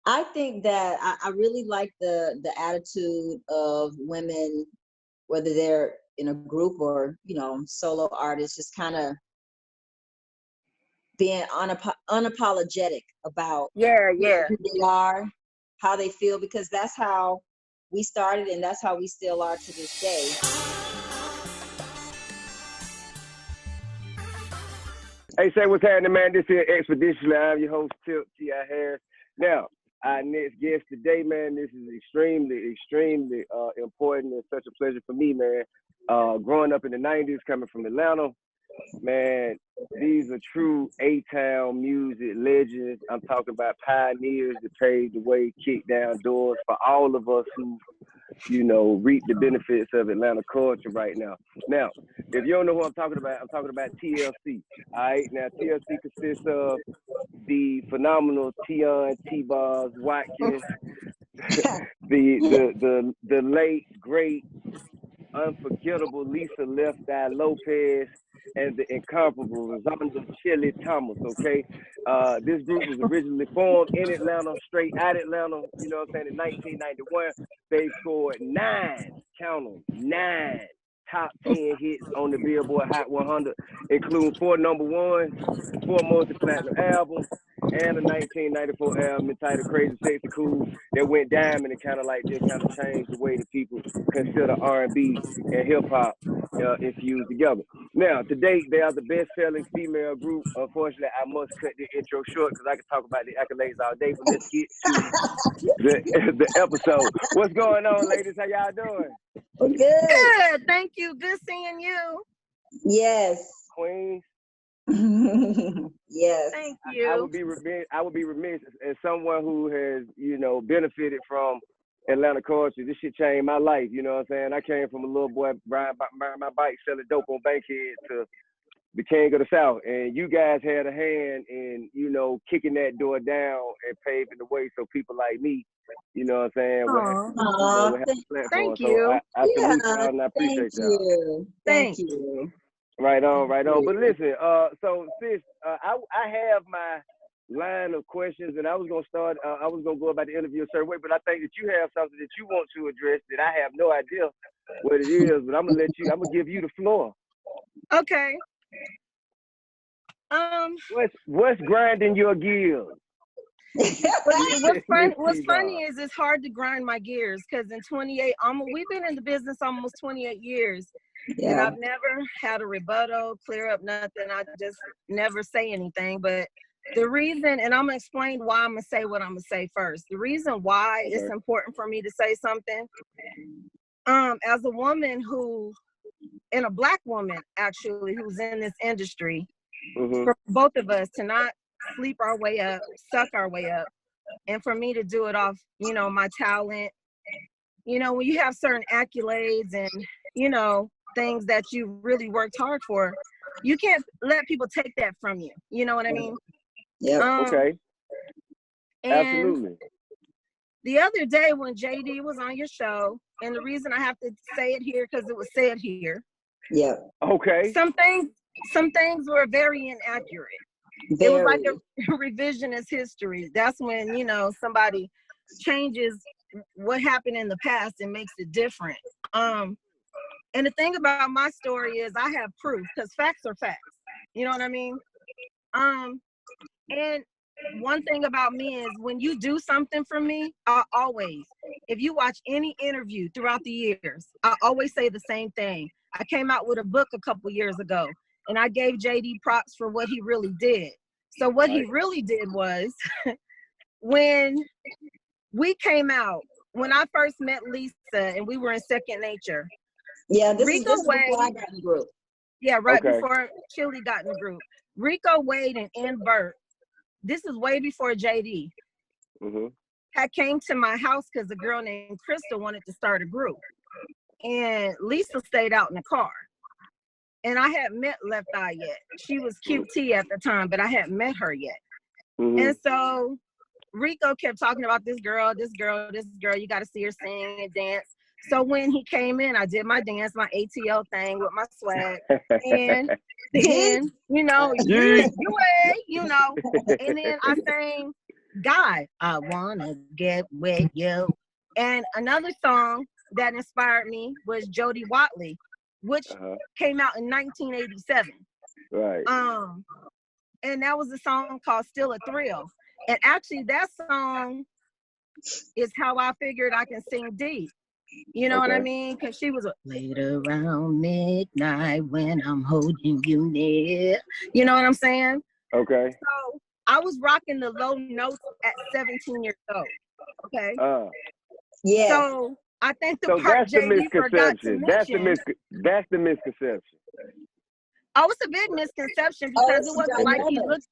I think that I really like the attitude of women, whether they're in a group or, you know, solo artists, just kind of being unapologetic about who they are, how they feel, because that's how we started and that's how we still are to this day. Hey, say what's happening, man. This is expediTIously. I'm your host, T.I. Harris. Now, our next guest today, man, this is extremely important and such a pleasure for me, man. Growing up in the 90s, coming from Atlanta, man, these are true A-Town music legends. I'm talking about pioneers that paved the way, kicked down doors for all of us who, you know, reap the benefits of Atlanta culture right now. Now, if you don't know who I'm talking about TLC. All right, now TLC consists of the phenomenal Tionne, T-Boz, Watkins, the late great unforgettable Lisa Left Eye Lopez, and the incomparable Rozanda Chili Thomas, okay? This group was originally formed in Atlanta, straight out Atlanta, you know what I'm saying, in 1991. They scored 9 top 10 hits on the Billboard Hot 100, including 4 number ones, 4 multi-platinum albums, and a 1994 album entitled Crazy Sexy Cool that went diamond and kind of changed the way that people consider R&B and hip-hop infused together. Now, to date, they are the best-selling female group. Unfortunately, I must cut the intro short because I can talk about the accolades all day, but let's get to the episode. What's going on, ladies? How y'all doing? Good. Good. Thank you. Good seeing you. Yes. Queens. Yes. Thank you. I would be remiss as someone who has, you know, benefited from Atlanta culture. This shit changed my life. You know what I'm saying? I came from a little boy riding my bike selling dope on Bankhead to the king of the South, and you guys had a hand in, you know, kicking that door down and paving the way so people like me, you know what I'm saying? Thank you. So I salute y'all and I appreciate y'all. Thank you. Right on. But listen, so sis, I have my line of questions, and I was gonna go about the interview a certain way, but I think that you have something that you want to address that I have no idea what it is, but I'm gonna give you the floor. Okay. What's grinding your gears? What's funny is it's hard to grind my gears because we've been in the business almost 28 years. Yeah. And I've never had a rebuttal, clear up nothing. I just never say anything. But the reason, and I'm going to explain why I'm going to say what I'm going to say first. The reason why it's important for me to say something, as a woman and a Black woman, actually, who's in this industry, for both of us to not sleep our way up, suck our way up, and for me to do it off, you know, my talent, you know, when you have certain accolades and, you know, things that you really worked hard for, you can't let people take that from you. You know what I mean? Yeah. Okay. Absolutely. The other day when JD was on your show, and the reason I have to say it here because it was said here. Yeah. Okay. Some things were very inaccurate. It was like a revisionist history. That's when, you know, somebody changes what happened in the past and makes it different. And the thing about my story is I have proof because facts are facts. You know what I mean? And one thing about me is when you do something for me, I always, if you watch any interview throughout the years, I always say the same thing. I came out with a book a couple years ago and I gave JD props for what he really did. So what he really did was when we came out, when I first met Lisa and we were in Second Nature. Yeah, this is before I got in the group. Yeah, before Chili got in the group. Rico Wade and N. Burt, this is way before JD. Had came to my house because a girl named Crystal wanted to start a group. And Lisa stayed out in the car. And I hadn't met Left Eye yet. She was QT at the time, but I hadn't met her yet. And so Rico kept talking about this girl, you got to see her sing and dance. So when he came in, I did my dance, my ATL thing with my swag. And then, you know, and then I sang Guy, I wanna get with you. And another song that inspired me was Jody Watley, which came out in 1987. Right. And that was a song called Still a Thrill. And actually that song is how I figured I can sing deep. You know what I mean? Because she was late around midnight when I'm holding you near. You know what I'm saying? Okay. So I was rocking the low notes at 17 years old. Okay. Yeah. So I think the part JD forgot to mention. That's the misconception. Oh, it's a big misconception because it wasn't like he looked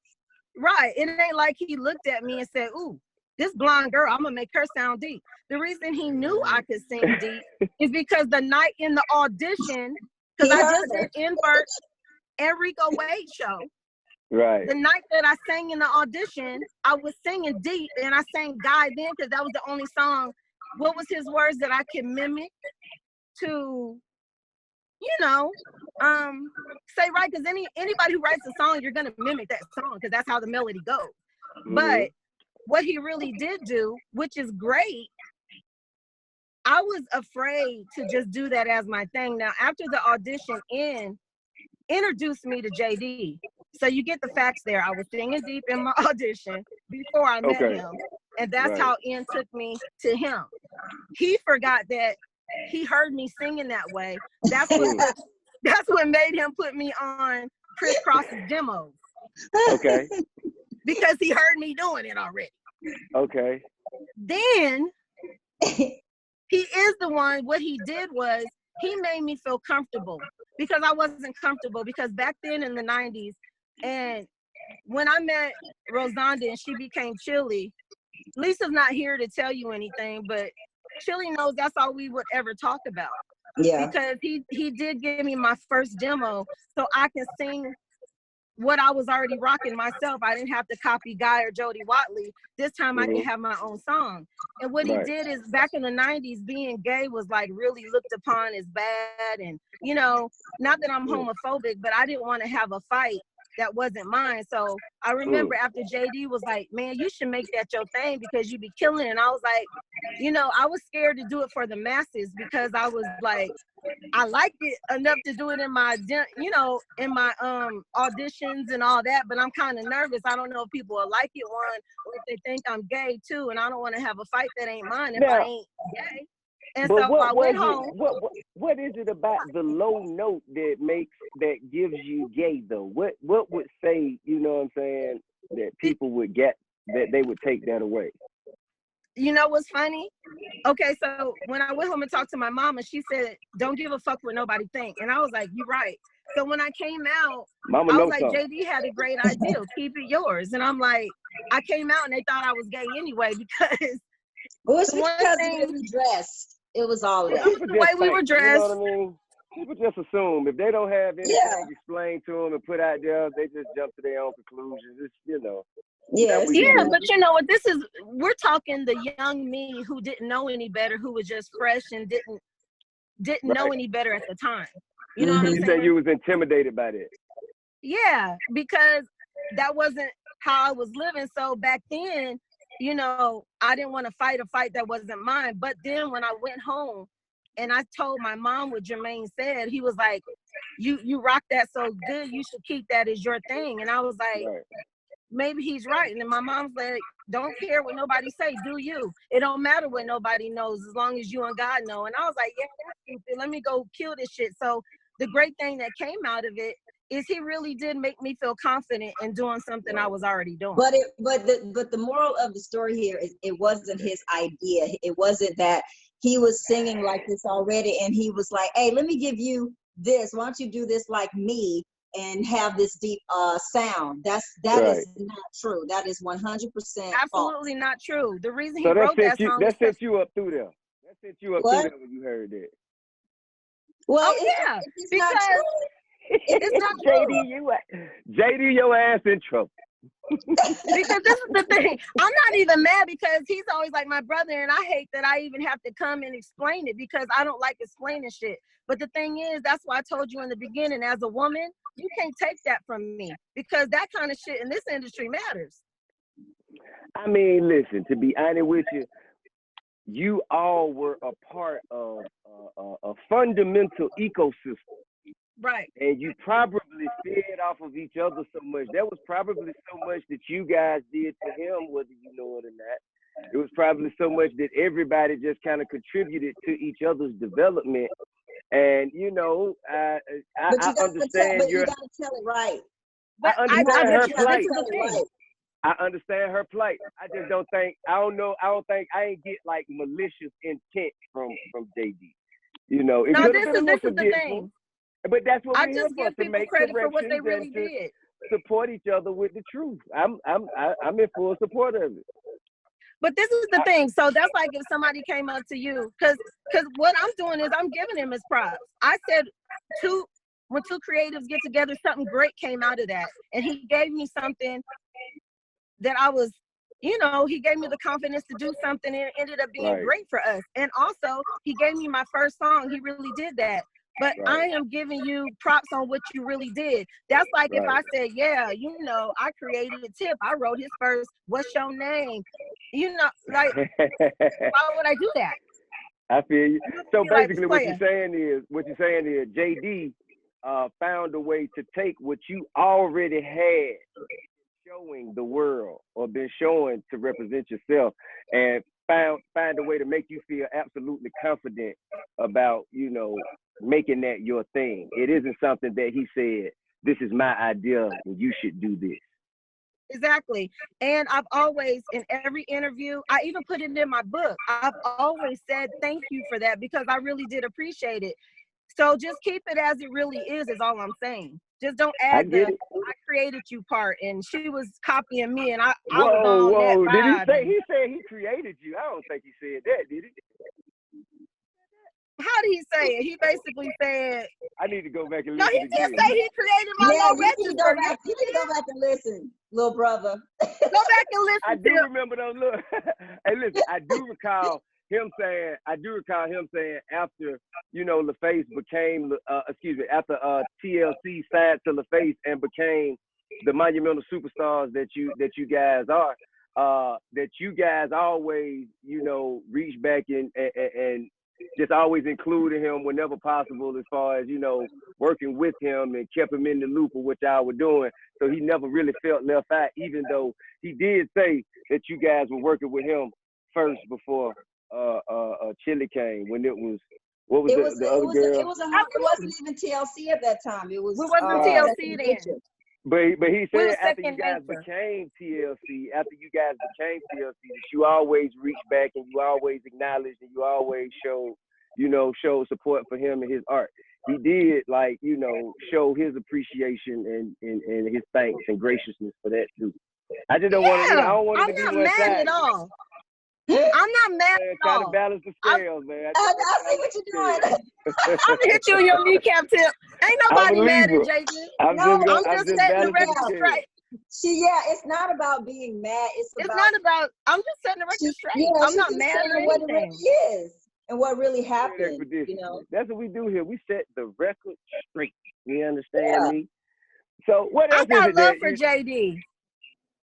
right. It ain't like he looked at me and said, "Ooh, this blonde girl, I'm gonna make her sound deep." The reason he knew I could sing deep is because the night in the audition, because I just did Invert Enrico Wade show. Right. The night that I sang in the audition, I was singing deep, and I sang Guy then because that was the only song. What was his words that I could mimic to, you know, say right? Because anybody who writes a song, you're gonna mimic that song because that's how the melody goes. But what he really did do, which is great, I was afraid to just do that as my thing. Now, after the audition, introduced me to JD. So you get the facts there. I was singing deep in my audition before I met him. And that's how N took me to him. He forgot that he heard me singing that way. That's what made him put me on Chris Cross's demos. Okay. Because he heard me doing it already. Okay. Then he is the one, what he did was he made me feel comfortable because I wasn't comfortable because back then in the 90s, and when I met Rozanda and she became Chili, Lisa's not here to tell you anything, but Chili knows that's all we would ever talk about. Yeah. Because he did give me my first demo so I can sing what I was already rocking myself. I didn't have to copy Guy or Jody Watley. This time I can have my own song. And what he did is back in the 90s, being gay was like really looked upon as bad. And, you know, not that I'm homophobic, but I didn't want to have a fight that wasn't mine. So I remember after JD was like, man, you should make that your thing because you be killing it. And I was like, you know, I was scared to do it for the masses because I was like, I liked it enough to do it in my, you know, in my auditions and all that, but I'm kind of nervous. I don't know if people will like it, one, or if they think I'm gay too, and I don't want to have a fight that ain't mine if I ain't gay. And so I went home. What is it about the low note that gives you gay though? What would say, you know what I'm saying, that people would get, that they would take that away? You know what's funny? Okay, so when I went home and talked to my mama, she said, don't give a fuck what nobody think. And I was like, you're right. So when I came out, I was like, JD had a great idea. Keep it yours. And I'm like, I came out and they thought I was gay anyway because well, it's because the way we dressed. It was all of that. The way we were dressed. You know what I mean? People just assume if they don't have anything explained to them and put out there, they just jump to their own conclusions. It's, you know. Yeah, but you know what? We're talking the young me who didn't know any better, who was just fresh and didn't know any better at the time. You know what I'm saying? You said you was intimidated by that. Yeah, because that wasn't how I was living. So back then, you know, I didn't want to fight a fight that wasn't mine. But then when I went home and I told my mom what Jermaine said, he was like, you rock that so good, you should keep that as your thing. And I was like, maybe he's right. And then my mom's like, don't care what nobody say, do you. It don't matter what nobody knows as long as you and God know. And I was like, yeah, that's stupid. Let me go kill this shit. So the great thing that came out of it is he really did make me feel confident in doing something I was already doing. But the moral of the story here is it wasn't his idea. It wasn't that he was singing like this already and he was like, hey, let me give you this. Why don't you do this like me and have this deep sound? That is not true. That is 100% absolutely false. Not true. The reason he wrote that song that set you up through there. That set you up through there when you heard it. Well, it's because not true. It's not JD, your ass in trouble. Because this is the thing. I'm not even mad because he's always like my brother, and I hate that I even have to come and explain it because I don't like explaining shit. But the thing is, that's why I told you in the beginning, as a woman, you can't take that from me because that kind of shit in this industry matters. I mean, listen, to be honest with you, you all were a part of a fundamental ecosystem. Right. And you probably fed off of each other so much. There was probably so much that you guys did for him, whether you know it or not. It was probably so much that everybody just kind of contributed to each other's development. And you know, I understand you gotta tell it right. I understand her plight. This is the thing. I understand her plight. I just don't think I ain't get like malicious intent from JD. You know, it could have been a little forgetful. But that's what we're here for, to make credit for what they corrections really and to did. support each other with the truth. I'm in full support of it. But this is the thing. So that's like if somebody came up to you, because what I'm doing is I'm giving him his props. I said when two creatives get together, something great came out of that. And he gave me something that I was, you know, he gave me the confidence to do something, and it ended up being great for us. And also, he gave me my first song. He really did that. But I am giving you props on what you really did. That's like if I said, yeah, you know, I created a tip. I wrote his first, what's your name? You know, like, why would I do that? I feel you. So basically what you're saying is JD found a way to take what you already had showing the world or been showing to represent yourself, and find a way to make you feel absolutely confident about, you know, making that your thing. It isn't something that he said, this is my idea and you should do this. Exactly. And I've always, in every interview, I even put it in my book, I've always said thank you for that, because I really did appreciate it. So just keep it as it really is all I'm saying. Just don't add I created you part, and she was copying me, and I was on that vibe. He said he created you? I don't think he said that, did he? How did he say it? He basically said, I need to go back and listen. No, he did say he created my low register. You need to go back and listen, little brother. Go back and listen. I do remember those. Look, hey, listen, I do recall him saying after, you know, LaFace became, after TLC signed to LaFace and became the monumental superstars that you guys are, that you guys always, you know, reach back and just always included him whenever possible, as far as, you know, working with him, and kept him in the loop of what y'all were doing. So he never really felt left out, even though he did say that you guys were working with him first before Chili came, when it was, what was the other girl? It wasn't even TLC at that time. It wasn't TLC then. But he said after you guys became TLC, that you always reach back and you always acknowledge and you always show support for him and his art. He did, like, you know, show his appreciation and his thanks and graciousness for that too. I just don't want to. I don't want it to be one sided. I'm not mad at all. I'm not mad at all. Trying to balance the scales, man. I see what you're doing. I'm gonna hit you in your kneecap tip. Ain't nobody mad at JD. I'm just setting the record straight. It's not about being mad. I'm just setting the record straight. I'm not mad at what it really is and what really happened. You know, that's what we do here. We set the record straight. You understand me? So what else? I got love for JD.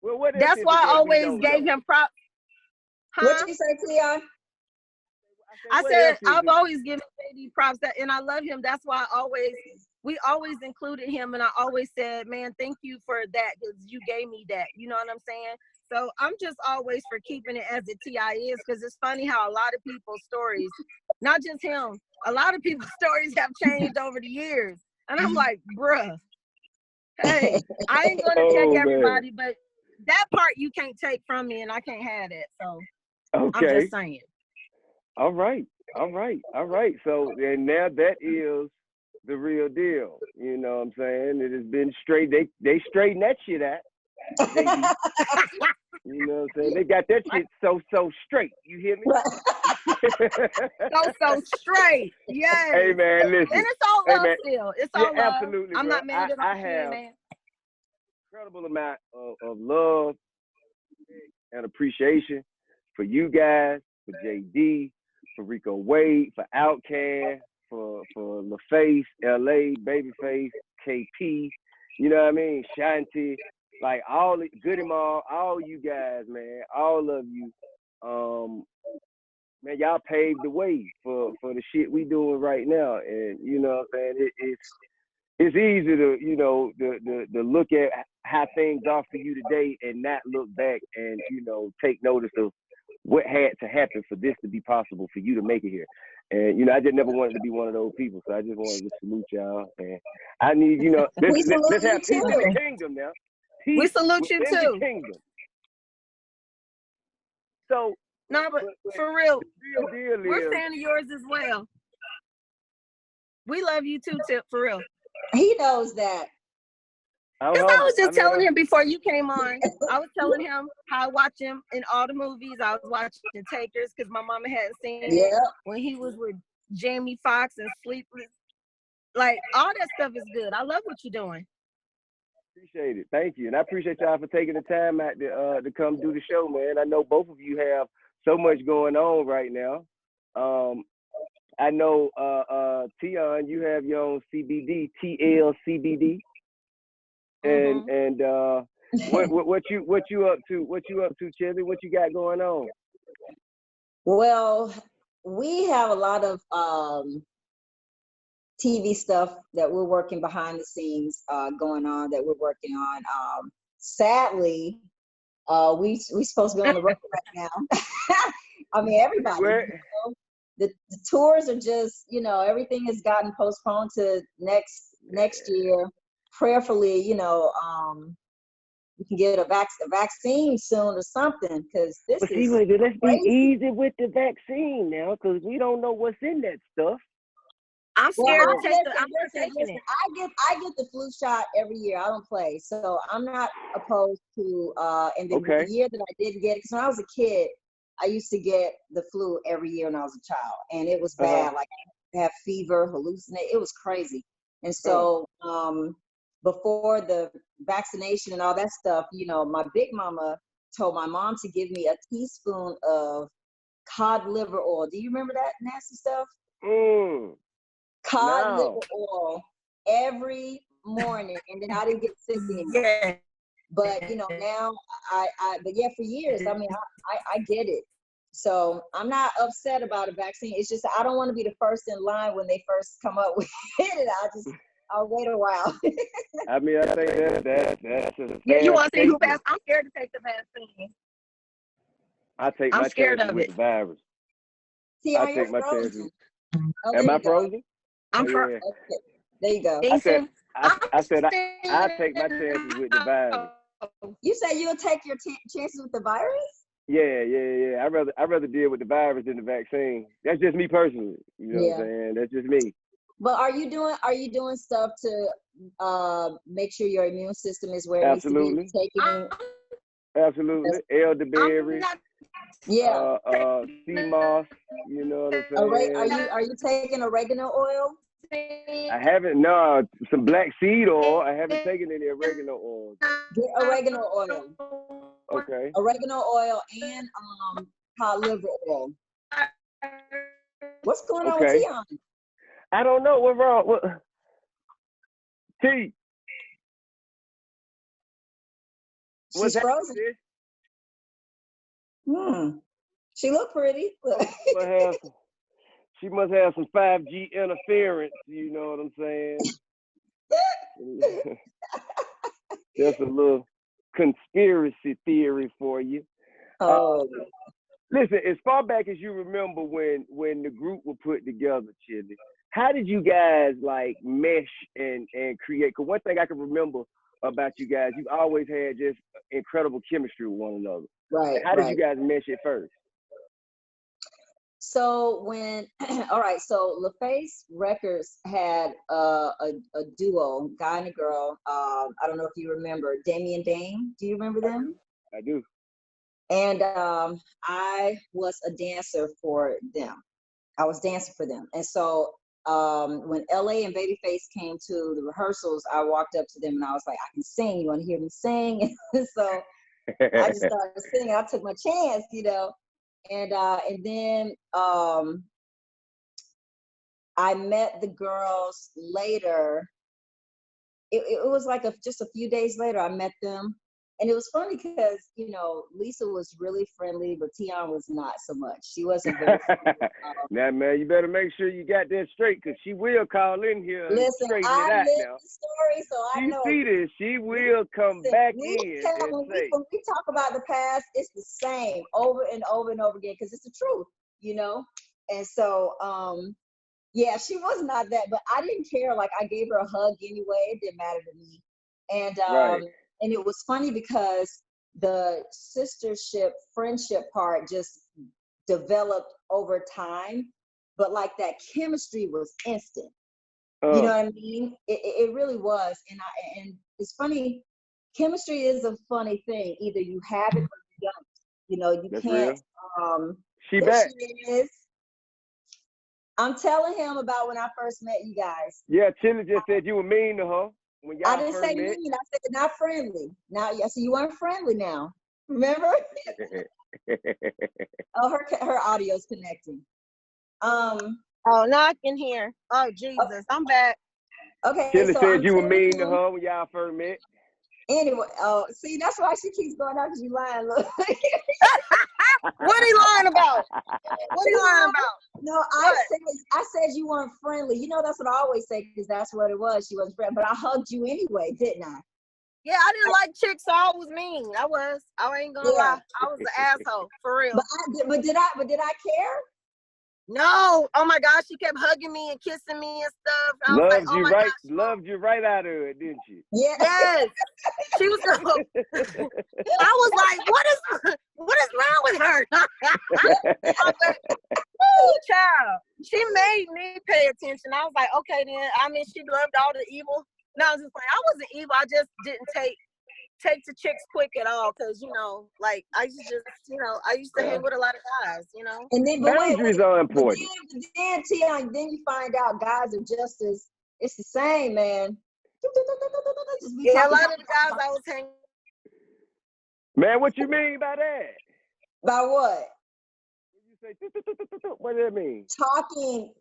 Well, what else? That's why I always gave him props. Huh? What you say, Cleon? I said I've always given JD props, and I love him. That's why we always included him, and I always said, man, thank you for that, because you gave me that. You know what I'm saying? So I'm just always for keeping it as it TI is, because it's funny how a lot of people's stories, not just him, a lot of people's stories have changed over the years. And I'm like, bruh, hey, I ain't gonna check everybody, but that part you can't take from me, and I can't have it. So I'm just saying. All right. So, and now that is the real deal. You know what I'm saying? It has been straight. They straighten that shit out. You know what I'm saying? They got that shit so straight. You hear me? so straight. Yes. Hey man, listen. And it's all love still. It's all love. Absolutely. I'm not mad at all. I have an incredible amount of love and appreciation for you guys, for JD, for Rico Wade, for Outkast, for LaFace, LA, Babyface, KP, you know what I mean, Shanti, like all Goody Mob, all you guys, man, all of you, man, y'all paved the way for the shit we doing right now. And you know what I'm saying? It's easy to, you know, to look at how things are for you today and not look back and, you know, take notice of what had to happen for this to be possible for you to make it here. And, you know, I just never wanted to be one of those people. So I just wanted to salute y'all. And I need, you know, let's have peace in the kingdom now. Peace we salute you within too. the kingdom. So, No, but for real, deal we're is, fan of yours as well. We love you too, Tip, for real. He knows that. Because I was just telling him before you came on, I was telling him how I watch him in all the movies. I was watching Takers because my mama hadn't seen it when he was with Jamie Foxx and Sleepless. Like, all that stuff is good. I love what you're doing. Appreciate it. Thank you. And I appreciate y'all for taking the time out to come do the show, man. I know both of you have so much going on right now. I know Tionne, you have your own CBD, TLCBD. And what you up to? What you up to, Chili? What you got going on? Well, we have a lot of TV stuff that we're working behind the scenes going on that we're working on. Sadly, we supposed to be on the road right now. I mean, everybody. You know, the tours are just, you know, everything has gotten postponed to next year. Prayerfully, you know, we can get a vaccine soon or something, because this let's crazy. Be easy with the vaccine now, because we don't know what's in that stuff. I'm scared to take it. I'm taking it. I get the flu shot every year. I don't play, so I'm not opposed to. And the year that I did get it, because when I was a kid, I used to get the flu every year when I was a child, and it was bad. Like I have fever, hallucinate. It was crazy, and so before the vaccination and all that stuff, you know, my big mama told my mom to give me a teaspoon of cod liver oil. Do you remember that nasty stuff? Cod liver oil every morning, and then I didn't get sick anymore. Yeah. But you know, now but yeah, for years, I mean, I get it. So I'm not upset about a vaccine. It's just I don't want to be the first in line when they first come up with it. I'll wait a while. I mean, I think that's you want to see who fast? I'm scared to take the vaccine. I'm scared of it. The virus. See, I take my chances. Oh, am I frozen? I'm frozen. Okay. There you go. I said I take my chances with the virus. You say you'll take your chances with the virus? Yeah. I'd rather deal with the virus than the vaccine. That's just me personally. You know what I'm saying? That's just me. But are you doing stuff to make sure your immune system is where it needs to be taking? Absolutely. Elderberry. Yeah. Sea moss. You know what I'm saying? Are you taking oregano oil? I haven't. No, some black seed oil. I haven't taken any oregano oil. Get oregano oil. Okay. Oregano oil and cod liver oil. What's going on with Tionne? I don't know. What's wrong? What? T. She's frozen. She look pretty. She must have some 5G interference. You know what I'm saying? Just a little conspiracy theory for you. Listen, as far back as you remember when the group were put together, Chili, how did you guys like mesh and create? Because one thing I can remember about you guys, you've always had just incredible chemistry with one another. Right. How did you guys mesh it first? So so LaFace Records had a duo, guy and a girl. I don't know if you remember Damien Dame. Do you remember them? I do. And I was a dancer for them. I was dancing for them. And so when LA and Babyface came to the rehearsals, I walked up to them and I was like, I can sing. You want to hear me sing? So I just started singing. I took my chance, you know. And then I met the girls later. It was like just a few days later, I met them. And it was funny because, Lisa was really friendly, but Tionne was not so much. She wasn't very friendly. Now, man, you better make sure you got that straight, because she will call in here and straighten it out now. The story, so I know. See this, she will come back in and when say. When we talk about the past, it's the same over and over and over again, because it's the truth, And so, yeah, she was not that, but I didn't care. Like, I gave her a hug anyway. It didn't matter to me. And Right. And it was funny because the sistership, friendship part just developed over time, but like that chemistry was instant. You know what I mean? It really was. And it's funny, chemistry is a funny thing. Either you have it or you don't. You That's can't. Real. She back. She is. I'm telling him about when I first met you guys. Yeah, Chili just said you were mean to her. When y'all I didn't say mean. I said not friendly. Now, yeah, so you weren't friendly now. Remember? Oh, her audio's connecting. Oh, now I can hear. Oh, Jesus, okay. I'm back. Okay. Chili said you were mean to her when y'all first met. Anyway, see, that's why she keeps going out, because you lying. Look. What are you lying about? What are you lying about? No, I said you weren't friendly. That's what I always say, because that's what it was. She wasn't friendly, but I hugged you anyway, didn't I? Yeah, I didn't like chicks, so I was mean. I ain't gonna lie. I was an asshole, for real. But did I care? No. Oh my gosh, she kept hugging me and kissing me and stuff. I was like, oh my gosh. Loved you right out of it, didn't she? Yeah. Yes. She was. I was like, what is wrong with her? Oh, child. She made me pay attention. I was like, okay then. I mean, she loved all the evil. No, I was just like, I wasn't evil. I just didn't take to chicks quick at all, because like I used to hang with a lot of guys, And then boundaries are important. Then you find out guys are just as, it's the same, man. Yeah, a lot of the guys I was hanging. Man, what you mean by that? By what? You say, what does that mean?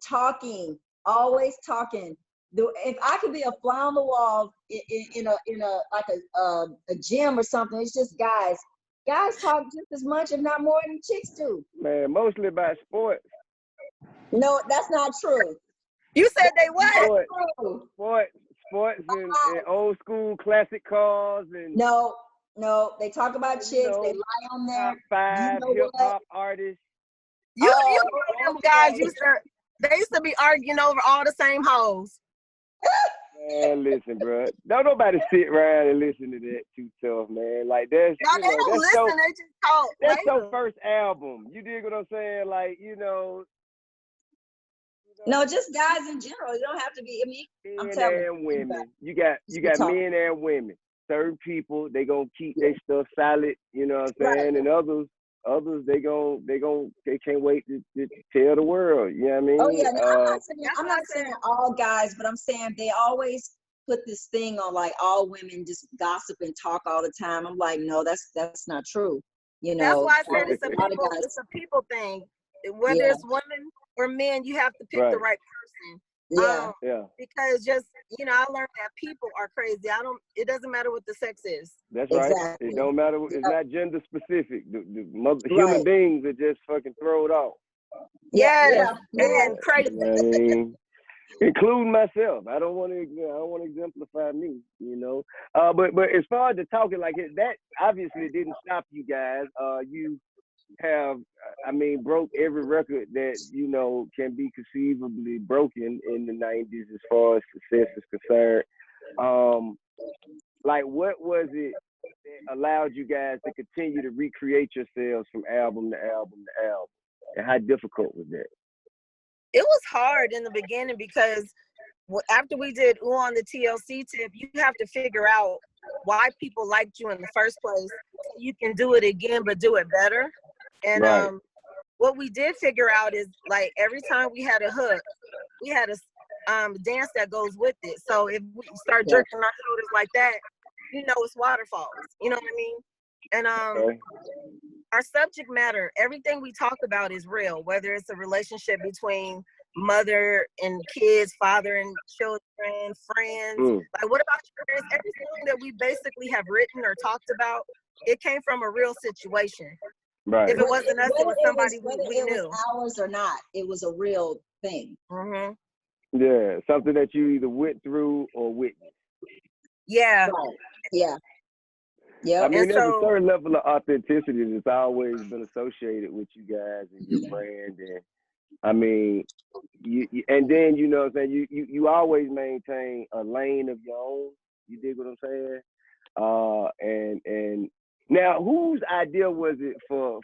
Talking, always talking. If I could be a fly on the wall in a gym or something, it's just guys. Guys talk just as much, if not more, than chicks do. Man, mostly about sports. No, that's not true. You said they what? Sports and old school classic cars and. No, they talk about chicks. They lie on there. Top 5 hip hop artists. You them guys they used to be arguing over all the same hoes. Man, listen, bro. Don't nobody sit around and listen to that too tough, man. Like that's. No, they don't listen. They just talk. That's your first album. You dig what I'm saying? Like No, just guys in general. You don't have to be. I mean, I'm telling you. And women. You got men and women. Certain people, they gonna keep their stuff silent. You know what I'm saying? Right. And others, they can't wait to tell the world. You know what I mean? Oh yeah, I'm not saying all guys, but I'm saying they always put this thing on like all women just gossip and talk all the time. I'm like, no, that's not true. That's why I said it's a people thing. Whether it's women or men, you have to pick the right person. Yeah. Because just I learned that people are crazy. It doesn't matter what the sex is. That's right. Exactly. It don't matter. It's not gender specific. Human beings are just fucking thrown off. Yeah. And crazy. Including myself. I don't want to exemplify me. But as far as the talking like it, that obviously didn't stop you guys. You have, broke every record that can be conceivably broken in the 90s as far as success is concerned. Like, what was it that allowed you guys to continue to recreate yourselves from album to album to album, and how difficult was that? It was hard in the beginning because after we did on the TLC tip, you have to figure out why people liked you in the first place. You can do it again, but do it better. And what we did figure out is, like, every time we had a hook, we had a dance that goes with it. So if we start jerking our shoulders like that, it's waterfalls. You know what I mean? And our subject matter, everything we talk about is real, whether it's a relationship between mother and kids, father and children, friends. Like, what about your parents? Every song that we basically have written or talked about, it came from a real situation. Right. If it wasn't us, it was somebody we knew. Whether it was ours or not, it was a real thing. Yeah, something that you either went through or witnessed. Yeah. Right. Yeah. Yeah. I mean, there's a certain level of authenticity that's always been associated with you guys and your brand, and I mean, you and then you know what I'm saying, you always maintain a lane of your own. You dig what I'm saying? And now, whose idea was it for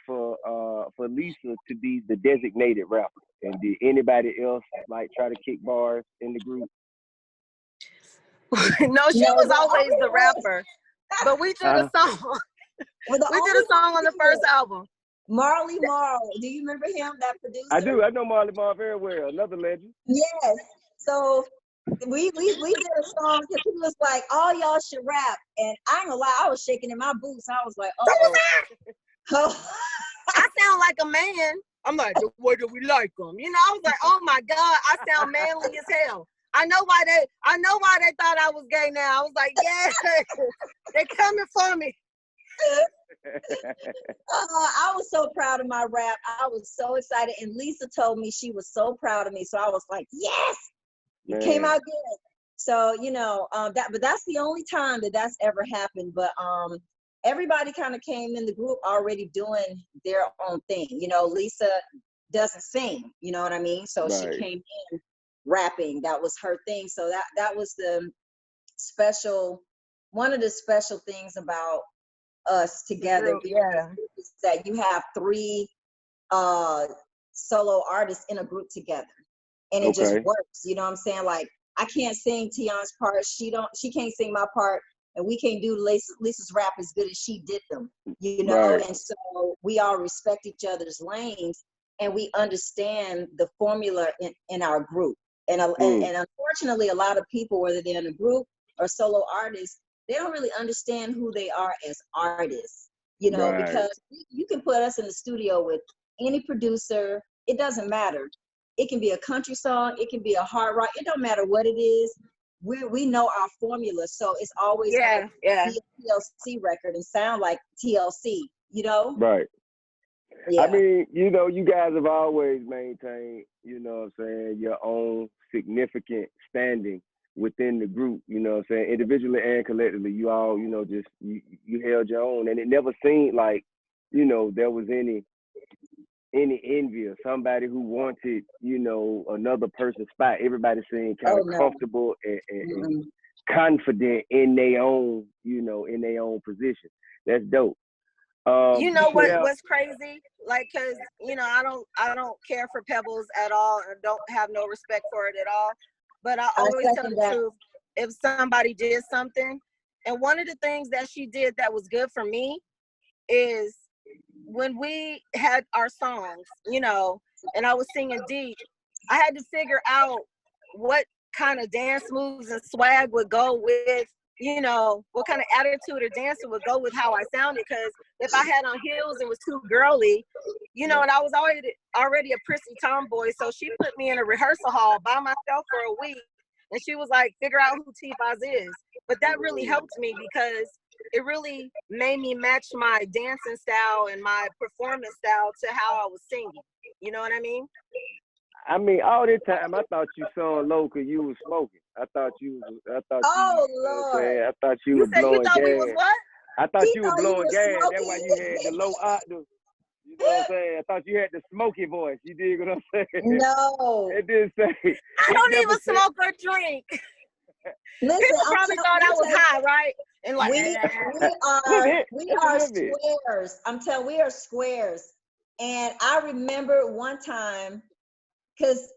Lisa to be the designated rapper? And did anybody else like try to kick bars in the group? No, she was always the rapper. But we did a song. We did a song on the first album. Marley Marl. Do you remember him, that producer? I do. I know Marley Marl very well. Another legend. Yes. So we did a song because he was like, all y'all should rap. And I ain't gonna lie, I was shaking in my boots. I was like, oh. I sound like a man. I'm like, the way that we like them. You know, I was like, oh my God, I sound manly as hell. I know why they thought I was gay now. I was like, yeah, they're coming for me. I was so proud of my rap. I was so excited. And Lisa told me she was so proud of me. So I was like, yes, it came out good. So, you know, but that's the only time that's ever happened. But everybody kind of came in the group already doing their own thing. You know, Lisa doesn't sing, you know what I mean? So she came in rapping. That was her thing. So that was one of the special things about us together. Is that you have 3 solo artists in a group together, and it just works. You know what I'm saying? Like, I can't sing Tionne's part. She can't sing my part, and we can't do Lisa's rap as good as she did them. You know, and so we all respect each other's lanes, and we understand the formula in our group. And unfortunately, a lot of people, whether they're in a group or solo artists, they don't really understand who they are as artists, you know, because you can put us in the studio with any producer. It doesn't matter. It can be a country song. It can be a hard rock. It don't matter what it is. We know our formula. So it's always be a TLC record and sound like TLC, you know? Right. Yeah. I mean, you know, you guys have always maintained, you know what I'm saying, your own significant standing within the group, you know what I'm saying, individually and collectively. You all, you know, just you held your own, and it never seemed like, you know, there was any envy or somebody who wanted, you know, another person's spot. Everybody seemed kind of comfortable and confident in their own, you know, in their own position. That's dope. You know what's crazy? Like, cause you know, I don't care for Pebbles at all, and don't have no respect for it at all. But I always tell the truth if somebody did something. And one of the things that she did that was good for me is when we had our songs, you know, and I was singing deep, I had to figure out what kind of dance moves and swag would go with, you know, what kind of attitude or dancing would go with how I sounded. Because if I had on heels and was too girly, you know, and I was already a prissy tomboy, so she put me in a rehearsal hall by myself for a week, and she was like, figure out who T-Boz is. But that really helped me because it really made me match my dancing style and my performance style to how I was singing. You know what I mean? I mean, all this time I thought you sung low because you was smoking. I thought you Lord. I thought you was blowing gas. We was what? I thought you was blowing gas. That's why you had the low octave. You know what I'm saying? I thought you had the smoky voice. You dig what I'm saying? No. It didn't say. I don't even smoke or drink. Listen, people probably thought I was high, right? And like, we are squares. I'm telling, we are squares. And I remember one time, because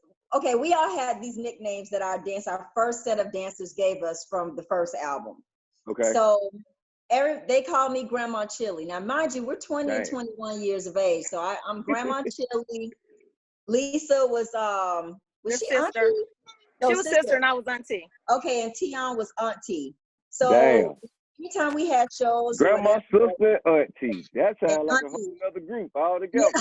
we all had these nicknames that our first set of dancers gave us from the first album. Okay. So they called me Grandma Chili. Now, mind you, we're 20 and 21 years of age. So I'm Grandma Chili. Lisa was she sister? Auntie? No, she was sister and I was auntie. Okay, and Tionne was auntie. So anytime we had shows, Grandma, sister, auntie. That sounds like a whole other group all together.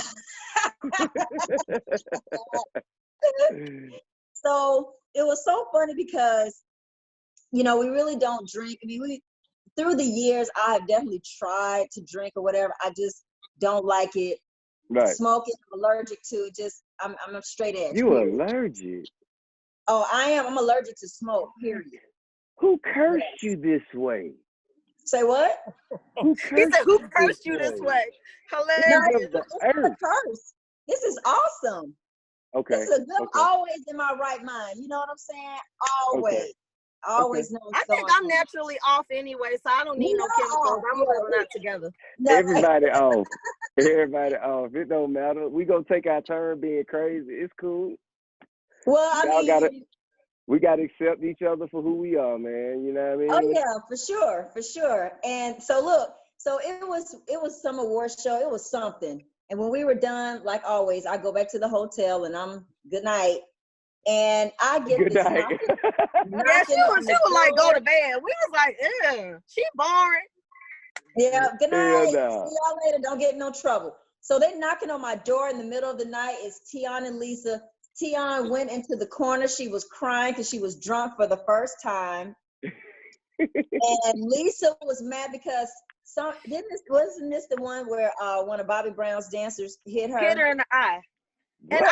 So it was so funny because, you know, we really don't drink. I mean, through the years, I have definitely tried to drink or whatever. I just don't like it. Right. Smoking, I'm allergic to. Just, I'm a straight edge. You allergic? Oh, I am. I'm allergic to smoke, period. Who cursed you this way? Say what? Who He said, who cursed you this way? Hilarious. No, it's not a curse. This is awesome. Okay. This is a good, always in my right mind. You know what I'm saying? Always. Okay. Always know what's I think I'm naturally off anyway, so I don't need no chemicals. I'm really not together. Everybody off. Everybody off. It don't matter. We gonna take our turn being crazy. It's cool. Well, I mean, we gotta accept each other for who we are, man. You know what I mean? Oh yeah, for sure, for sure. And so look, so it was some award show. It was something. And when we were done, like always, I go back to the hotel and I'm good night. And I get good this night. Yeah, she was like, go to bed. We was like, ew, she boring. Yeah, good night. See Yeah, y'all later. Don't get in no trouble. So they knocking on my door in the middle of the night. It's Tionne and Lisa. Tionne went into the corner. She was crying because she was drunk for the first time. And Lisa was mad because wasn't this the one where one of Bobby Brown's dancers hit her? Hit her in the eye. What? And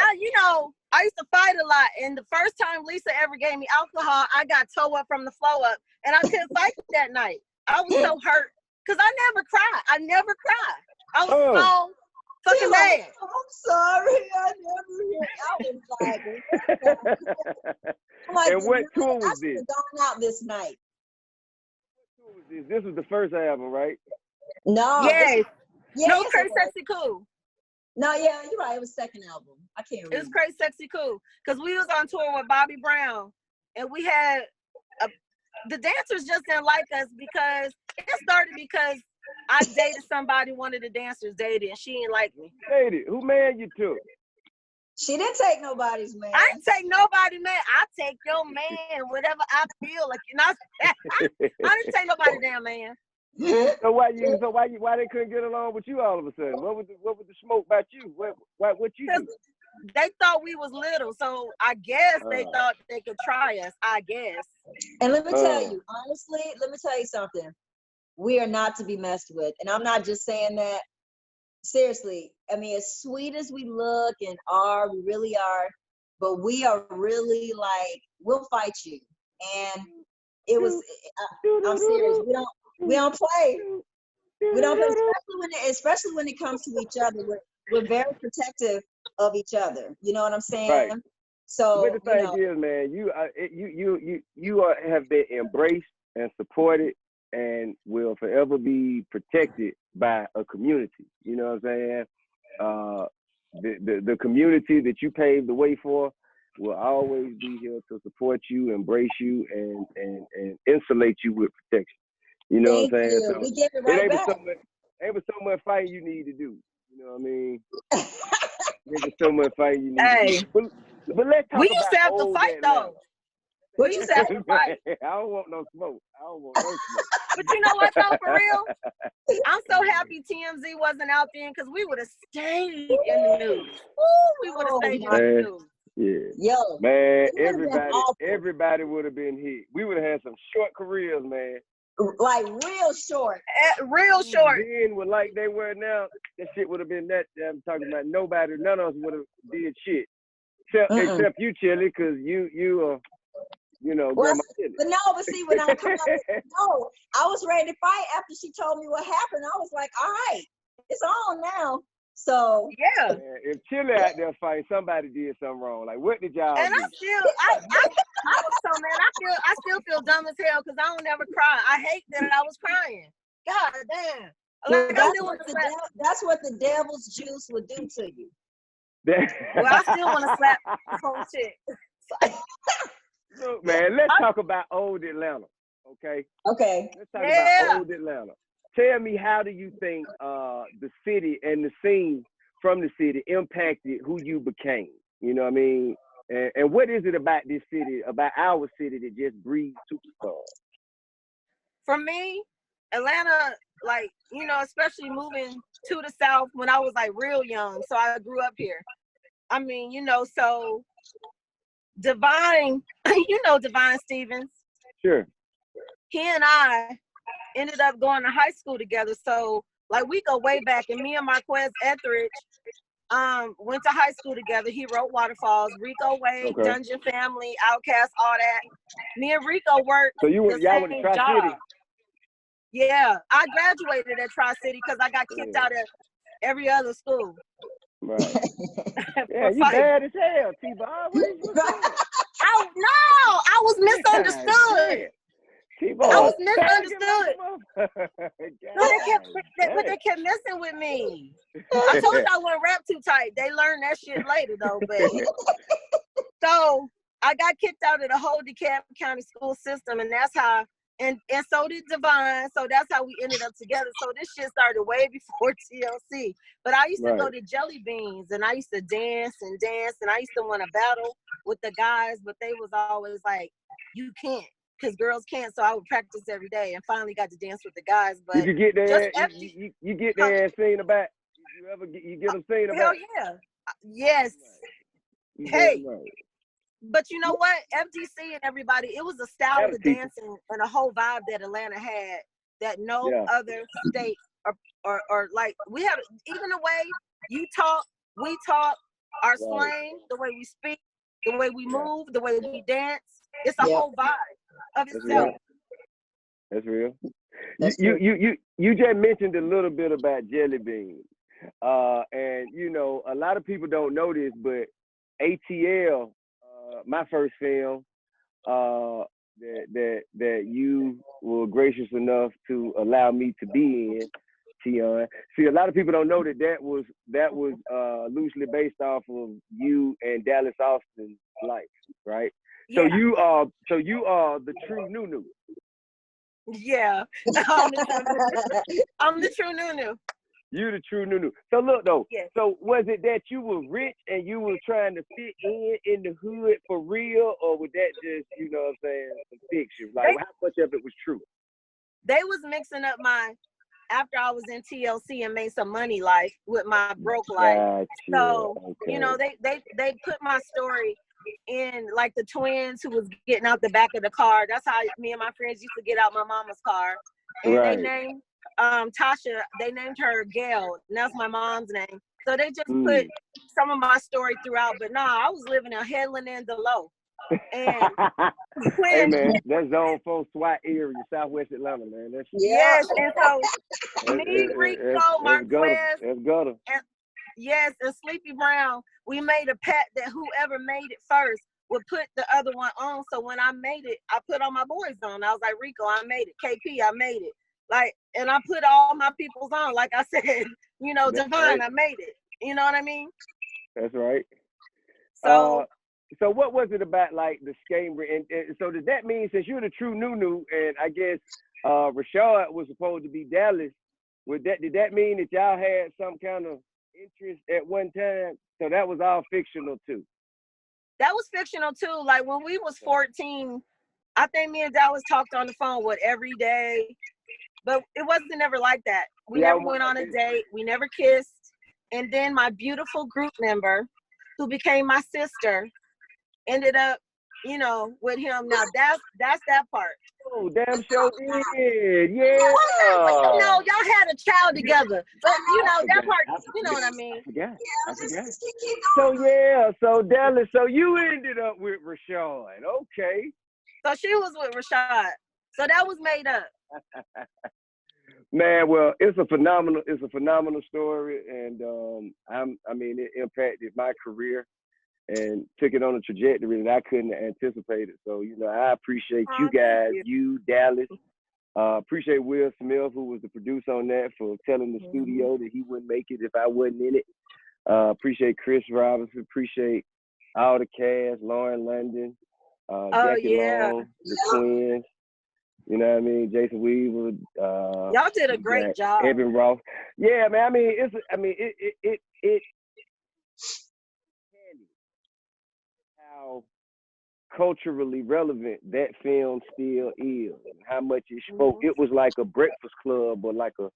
I used to fight a lot. And the first time Lisa ever gave me alcohol, I got toe up from the flow up. And I couldn't fight that night. I was so hurt. Because I never cry. I never cry. I was so fucking mad. I'm sorry. I never hit. I was like, and what tour was this? Gone out this night. What tour was this? This was the first album, right? No. Yes. Yeah, no, Crazy Sexy Cool. No, yeah, you're right. It was second album. I can't remember. It was Crazy Sexy Cool. Because we was on tour with Bobby Brown. And we had the dancers just didn't like us because it started because I dated somebody one of the dancers dated and she didn't like me. Dated? Who man you took? She didn't take nobody's man. I didn't take nobody man. I take your man, whatever I feel like. You know, I didn't take nobody damn man. So why they couldn't get along with you all of a sudden? What was the smoke about you? What you do? They thought we was little, so I guess they thought they could try us. I guess. And let me tell you, honestly, let me tell you something. We are not to be messed with, and I'm not just saying that. Seriously, I mean, as sweet as we look and are, we really are, but we are really like, we'll fight you. And it was, I'm serious. We don't play. We don't play, especially when it comes to each other. We're very protective of each other. You know what I'm saying? Right. So but the thing is, man, you have been embraced and supported, and will forever be protected by a community. You know what I'm saying? The community that you paved the way for will always be here to support you, embrace you, and insulate you with protection. You know what I'm saying? So we get it right back. Ain't so much fighting you need to do. You know what I mean? There's so much fighting you need to do. But let's talk we used to have to fight though. We used to have to fight. I don't want no smoke. But you know what though, for real? I'm so happy TMZ wasn't out there because we would have stayed in the news. Ooh, we would have stayed in the news. Yeah. Yo, man, everybody would have been hit. We would have had some short careers, man. Like real short. Real short. Then with like they were now, that shit would have been that. I'm talking about none of us would have did shit. Except you, Chili, because you know, well, Chili. But see, when I come out, I was ready to fight after she told me what happened. I was like, all right, it's on now. So yeah. If Chili out there fighting, somebody did something wrong. Like, what did y'all do? And I was so mad. I still feel dumb as hell because I don't ever cry. I hate that I was crying. God damn. Like, that's what the devil's juice would do to you. Well, I still want to slap this whole shit. Look, man, let's talk about old Atlanta, okay? Okay. Let's talk about old Atlanta. Tell me, how do you think the city and the scene from the city impacted who you became? You know what I mean? And what is it about this city, about our city, that just breeds superstars? For me, Atlanta, like, you know, especially moving to the South when I was like real young. So I grew up here. I mean, you know, so Divine, you know Divine Stevens. Sure. He and I ended up going to high school together. So like we go way back, and me and Marquez Etheridge went to high school together. He wrote Waterfalls, Rico Wade, Okay. Dungeon Family, Outcast, all that. Me and Rico worked So y'all went to same job. Tri-City? Yeah, I graduated at Tri-City because I got kicked out of every other school. Right. Yeah, you bad as hell, T-Boz. I was misunderstood. T-Boz. I was misunderstood. But they kept messing with me. I told you I wouldn't rap too tight. They learned that shit later though. But so I got kicked out of the whole DeKalb County school system, and that's how. And so did Divine. So that's how we ended up together. So this shit started way before TLC. But I used to go to Jelly Beans, and I used to dance, and I used to want to battle with the guys, but they was always like, you can't, because girls can't. So I would practice every day, and finally got to dance with the guys. But did you get there? You get there and sing about? You ever get them singing about? Hell yeah. Yes. Hey. But you know what? FDC and everybody, it was a style of dancing and a whole vibe that Atlanta had that no other state or like we had, even the way you talk, we talk, our slang, the way we speak, the way we move, the way we dance. It's a whole vibe of itself. That's real. You just mentioned a little bit about Jelly Beans. And you know, a lot of people don't know this, but ATL, my first film, that you were gracious enough to allow me to be in, Tionne. See, a lot of people don't know that was loosely based off of you and Dallas Austin's life, right? Yeah. So you are the true Nunu. Yeah, I'm the true Nunu. You the true Nunu. So look though, so was it that you were rich and you were trying to fit in the hood for real, or was that just, you know what I'm saying, some fiction? Like how much of it was true? They was mixing up after I was in TLC and made some money life with my broke life. Gotcha. So, you know, they put my story in like the twins who was getting out the back of the car. That's how me and my friends used to get out my mama's car. And they named Tasha, they named her Gail, and that's my mom's name. So they just put some of my story throughout, but I was living in Headland and Delow. And hey man, that's Zone 4 SWAT area, Southwest Atlanta, man. That's and so me, Rico, Marquez, and Sleepy Brown, we made a pact that whoever made it first would put the other one on. So when I made it, I put all my boys on. I was like, Rico, I made it. KP, I made it. Like, and I put all my peoples on. Like I said, you know, that's Divine, right. I made it. You know what I mean? That's right. So what was it about, like, the scheme? And so does that mean, since you're the true Nunu, and I guess Rashad was supposed to be Dallas, did that mean that y'all had some kind of interest at one time? So that was all fictional too? That was fictional too. Like when we was 14, I think me and Dallas talked on the phone every day, but it wasn't ever like that. We never went on a date. We never kissed. And then my beautiful group member, who became my sister, ended up, you know, with him. Now that's that part. Oh, damn sure did. Yeah. But, you know, y'all had a child together. But you know, that part, you know what I mean? I forgot. So Dallas, so you ended up with Rashad. Okay. So she was with Rashad. So that was made up. Man, well, it's a phenomenal story, and I mean, it impacted my career and took it on a trajectory that I couldn't anticipate it. So, you know, I appreciate you guys, you, Dallas. Appreciate Will Smith, who was the producer on that, for telling the studio that he wouldn't make it if I wasn't in it. Appreciate Chris Robinson. Appreciate all the cast, Lauren London, Jackie Long, the twins. You know what I mean? Jason Weaver. Y'all did a great job. Evan Ross. Yeah, man. It how culturally relevant that film still is, and how much it spoke. It was like a Breakfast Club, or like a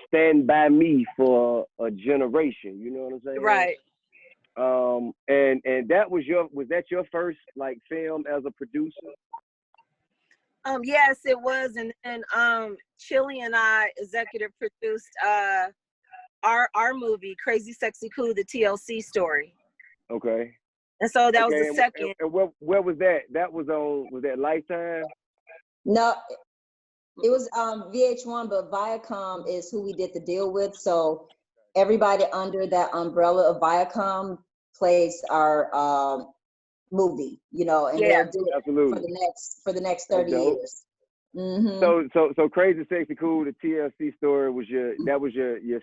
Stand By Me for a generation. You know what I'm saying? Right. And that was that your first like film as a producer? Yes, it was. And Chili and I executive produced our movie, Crazy Sexy Cool, the TLC story. Okay. And so that was the second. And where was that? That was that Lifetime? No, it was VH1, but Viacom is who we did the deal with. So everybody under that umbrella of Viacom plays our movie, you know, and they'll do it for the next 30 years. Mm-hmm. So Crazy Sexy Cool, the TLC story was your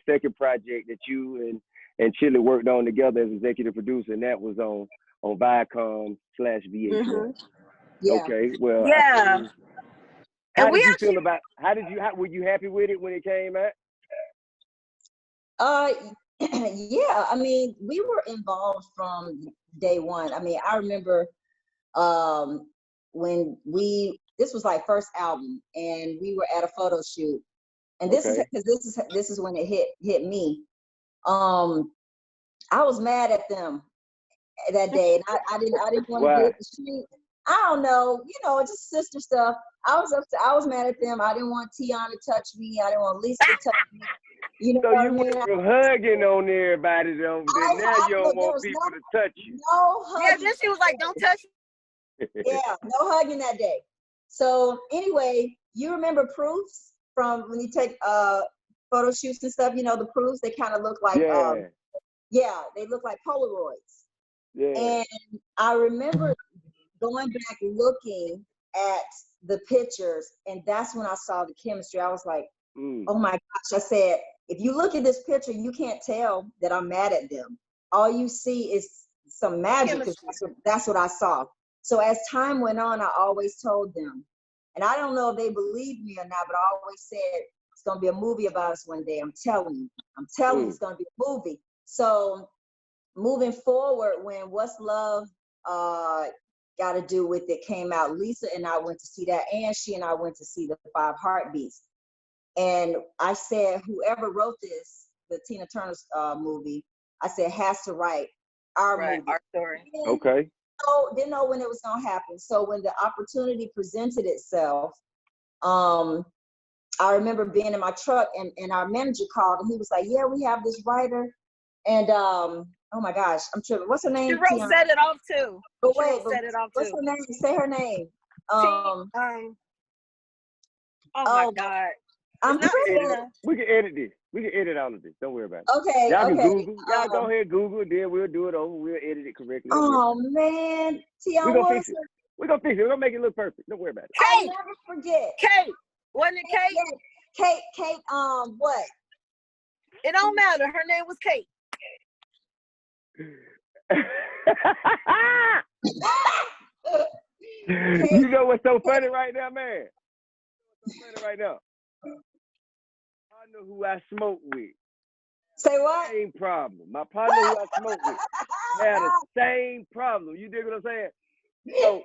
second project that you and Chili worked on together as executive producer, and that was on Viacom / VH1. Mm-hmm. Yeah. Okay. Well. Yeah. How did you feel about? Were you happy with it when it came out? Yeah. I mean, we were involved from day one. I mean, I remember when this was like first album, and we were at a photo shoot, and this is when it hit me. I was mad at them that day, and I didn't want to be at the shoot. I don't know, you know, just sister stuff. I was mad at them. I didn't want Tionne to touch me. I didn't want Lisa to touch me. You know, so you were hugging on everybody though. Now you don't want people to touch you. No hugging. Yeah, then she was like, "Don't touch me." Yeah, no hugging that day. So anyway, you remember proofs from when you take photo shoots and stuff? You know, the proofs, they kind of look like they look like Polaroids. Yeah. And I remember going back looking at the pictures, and that's when I saw the chemistry. I was like, oh my gosh. I said, if you look at this picture, you can't tell that I'm mad at them. All you see is some magic, because that's what I saw. So as time went on, I always told them, and I don't know if they believed me or not, but I always said, it's going to be a movie about us one day. I'm telling you, it's going to be a movie. So moving forward, when What's Love Got to Do With It came out, Lisa and I went to see that, and she and I went to see the 5 Heartbeats. And I said, whoever wrote this, the Tina Turner's movie, I said, has to write our movie. Our story. Okay. So didn't know when it was going to happen. So when the opportunity presented itself, I remember being in my truck, and our manager called, and he was like, yeah, we have this writer. And oh my gosh, I'm tripping. What's her name? She wrote Set It Off too. But wait, Set It Off what's her name? Say her name. Oh my God. We can edit this. We can edit all of this. Don't worry about it. Okay. Y'all can Google. Y'all go ahead, Google. Then we'll do it over. We'll edit it correctly. Oh man, Tionne, we're gonna fix it. We're gonna fix it. We're gonna make it look perfect. Don't worry about it. I'll never forget. Kate. Wasn't it Kate? Kate. What? It don't matter. Her name was Kate. You know what's so funny right now, man? Partner who I smoke with. Say what? Same problem. My partner who I smoke with had the same problem. You dig what I'm saying? So,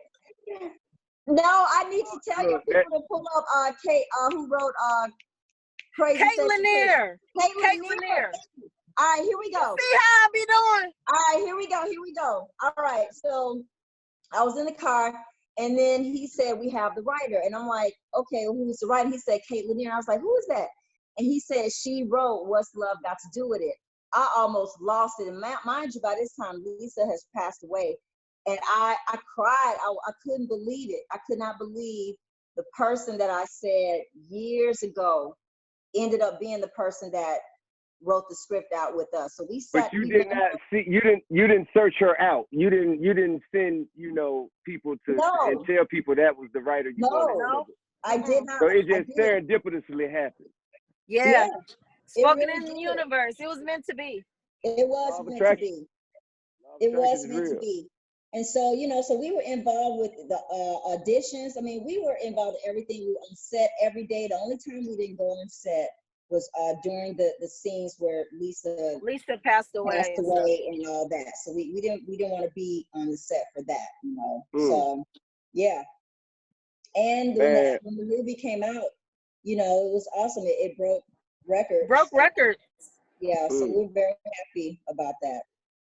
no, I need to tell you people to pull up Kate, who wrote Crazy Kate Lanier. Kate Lanier. All right, here we go. See how I be doing? All right, here we go. All right, so I was in the car, and then he said, we have the writer. And I'm like, okay, who's the writer? He said, Kate Lanier. And I was like, who is that? And he said, she wrote What's Love Got to Do With It. I almost lost it. And mind you, by this time, Lisa has passed away. And I cried. I couldn't believe it. I could not believe the person that I said years ago ended up being the person that wrote the script out with us. So we sat. But you did not see. You didn't search her out. You didn't send people to and tell people that was the writer. No, I did not. So it just serendipitously happened. Yeah. Spoken in the universe. It was meant to be. It was meant to be. It was meant to be. And so, so we were involved with the auditions. I mean, we were involved in everything. We were on set every day. The only time we didn't go on set was during the scenes where Lisa passed away and all that. So we didn't want to be on the set for that, So yeah. And when the movie came out, it was awesome. It broke records. Yeah, so we're very happy about that.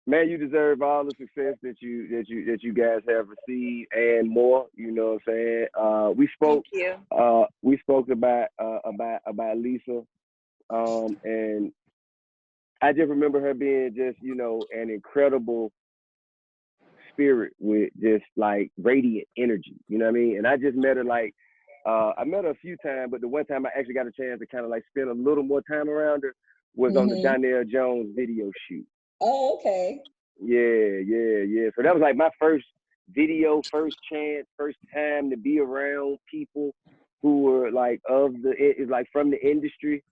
Man, you deserve all the success that you guys have received and more. You know what I'm saying? We spoke about Lisa, and I just remember her being just, you know, an incredible spirit with just like radiant energy. You know what I mean? And I just met her like I met her a few times, but the one time I actually got a chance to kind of like spend a little more time around her was on the Donnell Jones video shoot. Oh, okay. Yeah. So that was like my first video, first chance, first time to be around people who were like like from the industry.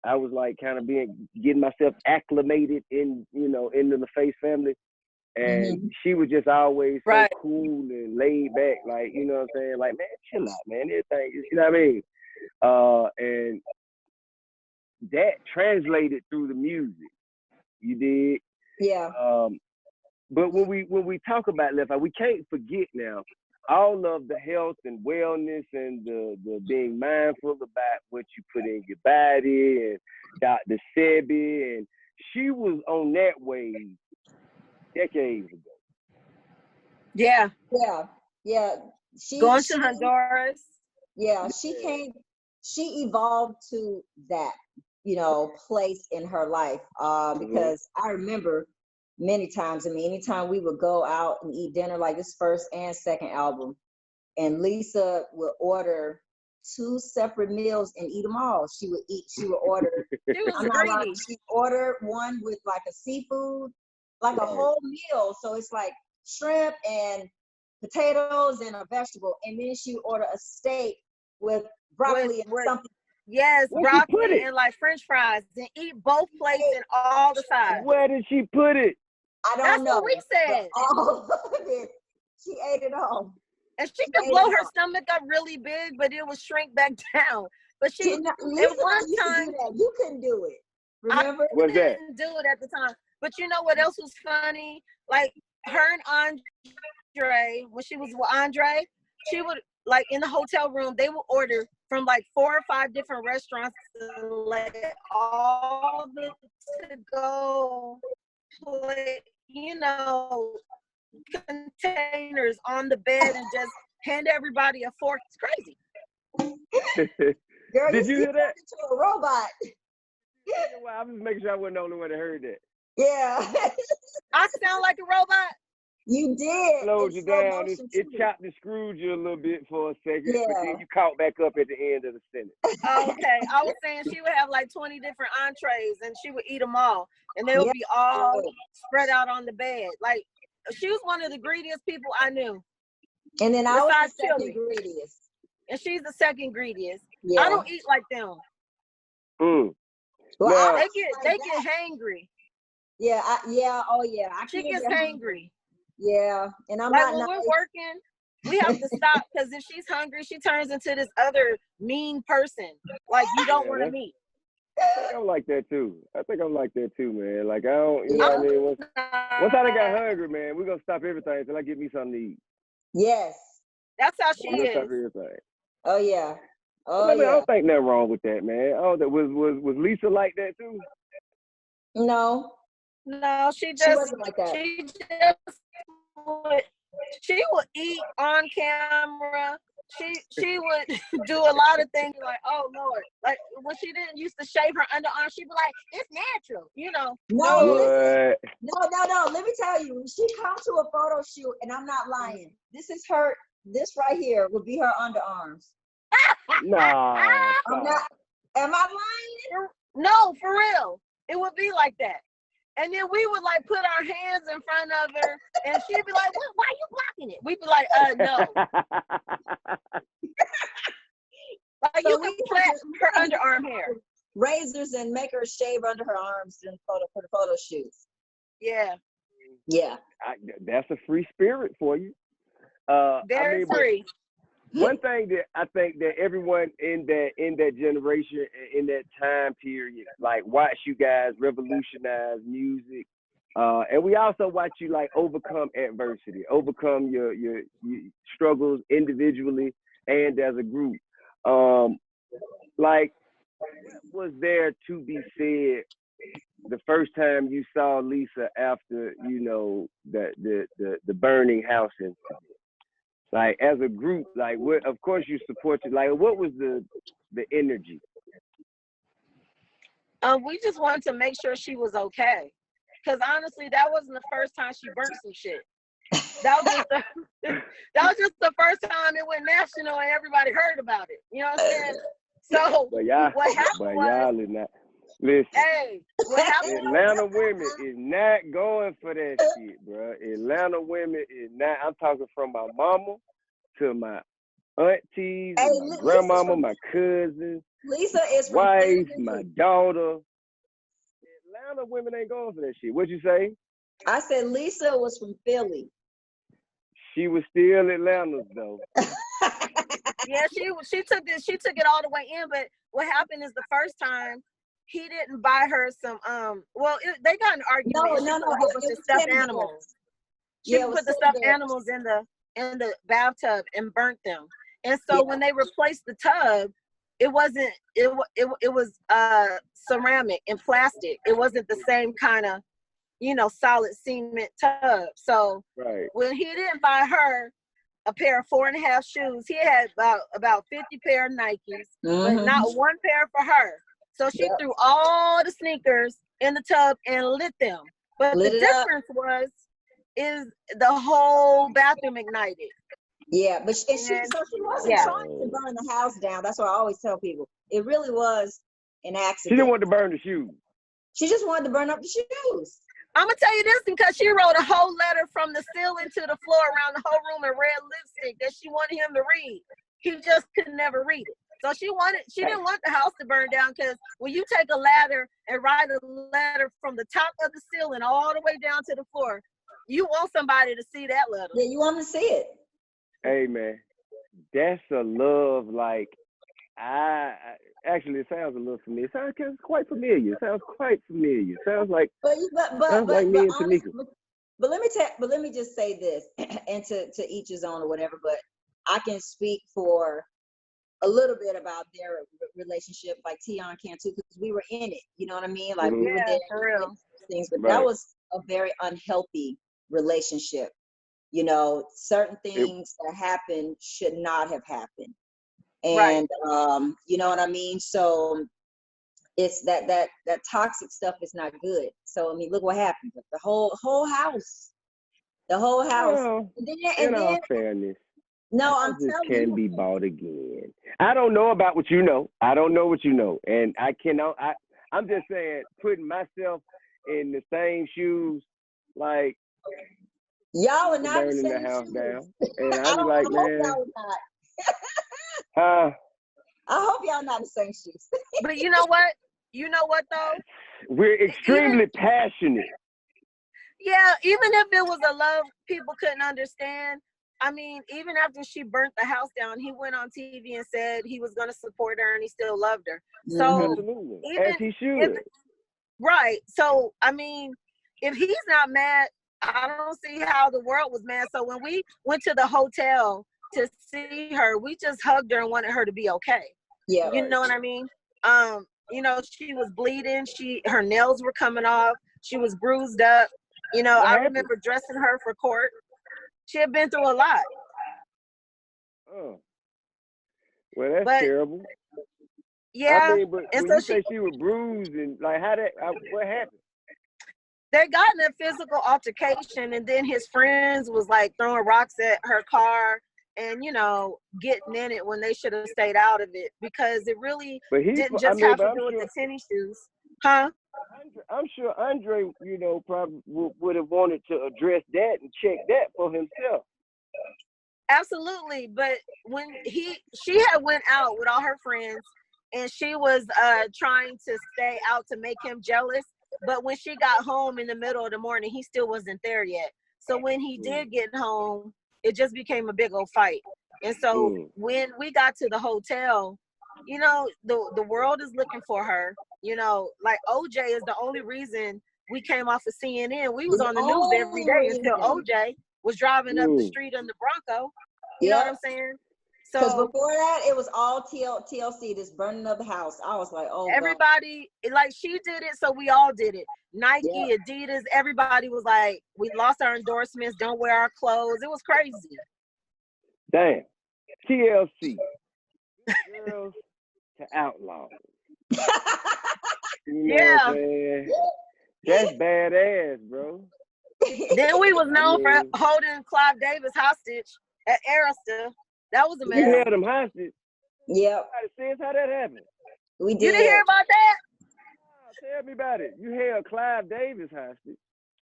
I was like kind of getting myself acclimated in, you know, into the Face family. And she was just always so cool and laid back, like, you know what I'm saying? Like, man, chill out, man. Everything, you know what I mean? And that translated through the music. You did? Yeah. But when we talk about left eye, we can't forget now all of the health and wellness and the being mindful about what you put in your body, and Dr. Sebi, and she was on that wave decades ago. Yeah. She going to Honduras. Yeah, she evolved to that, you know, place in her life. Because I remember many times, I mean, anytime we would go out and eat dinner, like this first and second album, and Lisa would order 2 separate meals and eat them all. She would order, she'd order one with like a seafood, like a whole meal. So it's like shrimp and potatoes and a vegetable. And then she would order a steak with broccoli and something. Yes, broccoli and like French fries. Then eat both plates and all the sides. Where did she put it? I don't know. That's what we said. All of it. She ate it all. And she could blow her stomach up really big, but it would shrink back down. But at one time, you couldn't do it. Remember? I didn't do it at the time. But you know what else was funny? Like her and Andre, when she was with Andre, she would, like, in the hotel room, they would order from like 4 or 5 different restaurants and let all the to-go, you know, containers on the bed and just hand everybody a fork. It's crazy. Girl, did you hear that? Into a robot. Well, I'm just making sure I wasn't the only one that heard that. Yeah. I sound like a robot. You did. Slowed you down. It chopped and screwed you a little bit for a second, but then you caught back up at the end of the sentence. Okay. I was saying she would have like 20 different entrees and she would eat them all. And they would be all spread out on the bed. Like, she was one of the greediest people I knew. And then I was the second greediest. And she's the second greediest. Yeah. I don't eat like them. Well, they get hangry. Yeah, She gets hangry. Yeah, and I'm like, when we're working, we have to stop, because if she's hungry, she turns into this other mean person. Like, you don't want to meet. I think I'm like that too. Man. Like, I don't, you know what I mean? Once I got hungry, man, we're gonna stop everything until I get me something to eat. Yes, that's how she is. Stop everything. Oh yeah. I don't think nothing wrong with that, man. Was Lisa like that too? No, she wasn't like that. She would eat on camera. She would do a lot of things like, oh Lord, like when she didn't used to shave her underarm, she'd be like, it's natural, you know. No. Let me tell you, when she comes to a photo shoot, and I'm not lying, this right here would be her underarms. Nah. Am I lying? No, for real. It would be like that. And then we would like put our hands in front of her and she'd be like, why are you blocking it? We'd be like, no. Like, so you can plait her underarm hair. Razors and make her shave under her arms for the photo shoots. Yeah. Yeah. That's a free spirit for you. Very free. One thing that I think that everyone in that generation, in that time period, like, watch you guys revolutionize music, and we also watch you like overcome adversity, overcome your struggles individually and as a group. Like, what was there to be said the first time you saw Lisa after, you know, the burning house incident? Like, as a group, like, what? Of course you supported. Like, what was the energy? We just wanted to make sure she was okay. Because honestly, that wasn't the first time she burnt some shit. That was just the first time it went national and everybody heard about it. You know what I'm saying? So what happened was, y'all is not. Listen, hey, what happened Atlanta women is not going for that shit, bro. Atlanta women is not. I'm talking from my mama to my aunties, my grandmama, my cousins, Lisa is from wife, Philly. my daughter. Atlanta women ain't going for that shit. What'd you say? I said Lisa was from Philly. She was still Atlanta's though. Yeah, she took it all the way in. But what happened is the first time he didn't buy her some they got an argument. She put a whole bunch of stuffed animals. She put the stuffed animals in the bathtub and burnt them. And so when they replaced the tub, it wasn't it was ceramic and plastic. It wasn't the same kind of, you know, solid cement tub. So when he didn't buy her a pair of 4.5 shoes, he had about 50 pair of Nikes, but not one pair for her. So she threw all the sneakers in the tub and lit them. But the difference is the whole bathroom ignited. Yeah, but she wasn't trying to burn the house down. That's what I always tell people. It really was an accident. She didn't want to burn the shoes. She just wanted to burn up the shoes. I'm gonna tell you this because she wrote a whole letter from the ceiling to the floor around the whole room in red lipstick that she wanted him to read. He just could never read it. So she didn't want the house to burn down, because when you take a ladder and write a letter from the top of the ceiling all the way down to the floor, you want somebody to see that letter. Yeah, you want to see it. Hey man, that's a love, like, actually, it sounds a little familiar. It sounds quite familiar. It sounds quite familiar. It sounds like me and Tamika. But let me just say this, and to each his own or whatever. But I can speak for a little bit about their relationship, like Tionne can too, because we were in it. You know what I mean? Like we were there for real. Things, but that was a very unhealthy relationship. You know, certain things that happened should not have happened. And you know what I mean? So it's that toxic stuff is not good. So I mean, look what happened. The whole house. Well, in all fairness, I'm telling you, can be bought again. I don't know about what you know. I don't know what you know, and I cannot. I'm just saying, putting myself in the same shoes, like y'all are not burning the house down, and I'm like, man. I hope y'all not the same shoes. But you know what? You know what though? We're extremely passionate. Yeah, even if it was a love people couldn't understand. I mean, even after she burnt the house down, he went on TV and said he was going to support her and he still loved her. So absolutely, as he should. Right. So I mean, if he's not mad, I don't see how the world was mad. So when we went to the hotel to see her, we just hugged her and wanted her to be okay. Yeah. You know what I mean? You know, she was bleeding. Her nails were coming off. She was bruised up. You know, I remember dressing her for court. She had been through a lot. Oh. Well, that's terrible. Yeah. I mean, but when you say she was bruised, and like, what happened? They got in a physical altercation, and then his friends was like throwing rocks at her car and, you know, getting in it when they should have stayed out of it, because it really didn't just have to do with the tennis shoes. Huh? I'm sure Andre, you know, probably would have wanted to address that and check that for himself. Absolutely. But when she had went out with all her friends and she was trying to stay out to make him jealous. But when she got home in the middle of the morning, he still wasn't there yet. So when he did get home, it just became a big old fight. And so when we got to the hotel, you know, the world is looking for her. You know, like OJ is the only reason we came off of CNN. We was on the news every day until OJ was driving up the street in the Bronco. You know what I'm saying? Because So before that, it was all TLC, this burning of the house. I was like, oh, everybody, like she did it, so we all did it. Nike, yeah. Adidas, everybody was like, we lost our endorsements, don't wear our clothes. It was crazy. Damn. TLC. Girls to outlaws. You know Yeah. what I'm saying? That's badass, bro. Then we was known for holding Clive Davis hostage at Arista. That was a mess. You held him hostage. Yep. Say how that happened. We did. You didn't hear about that? Oh, tell me about it. You held Clive Davis hostage.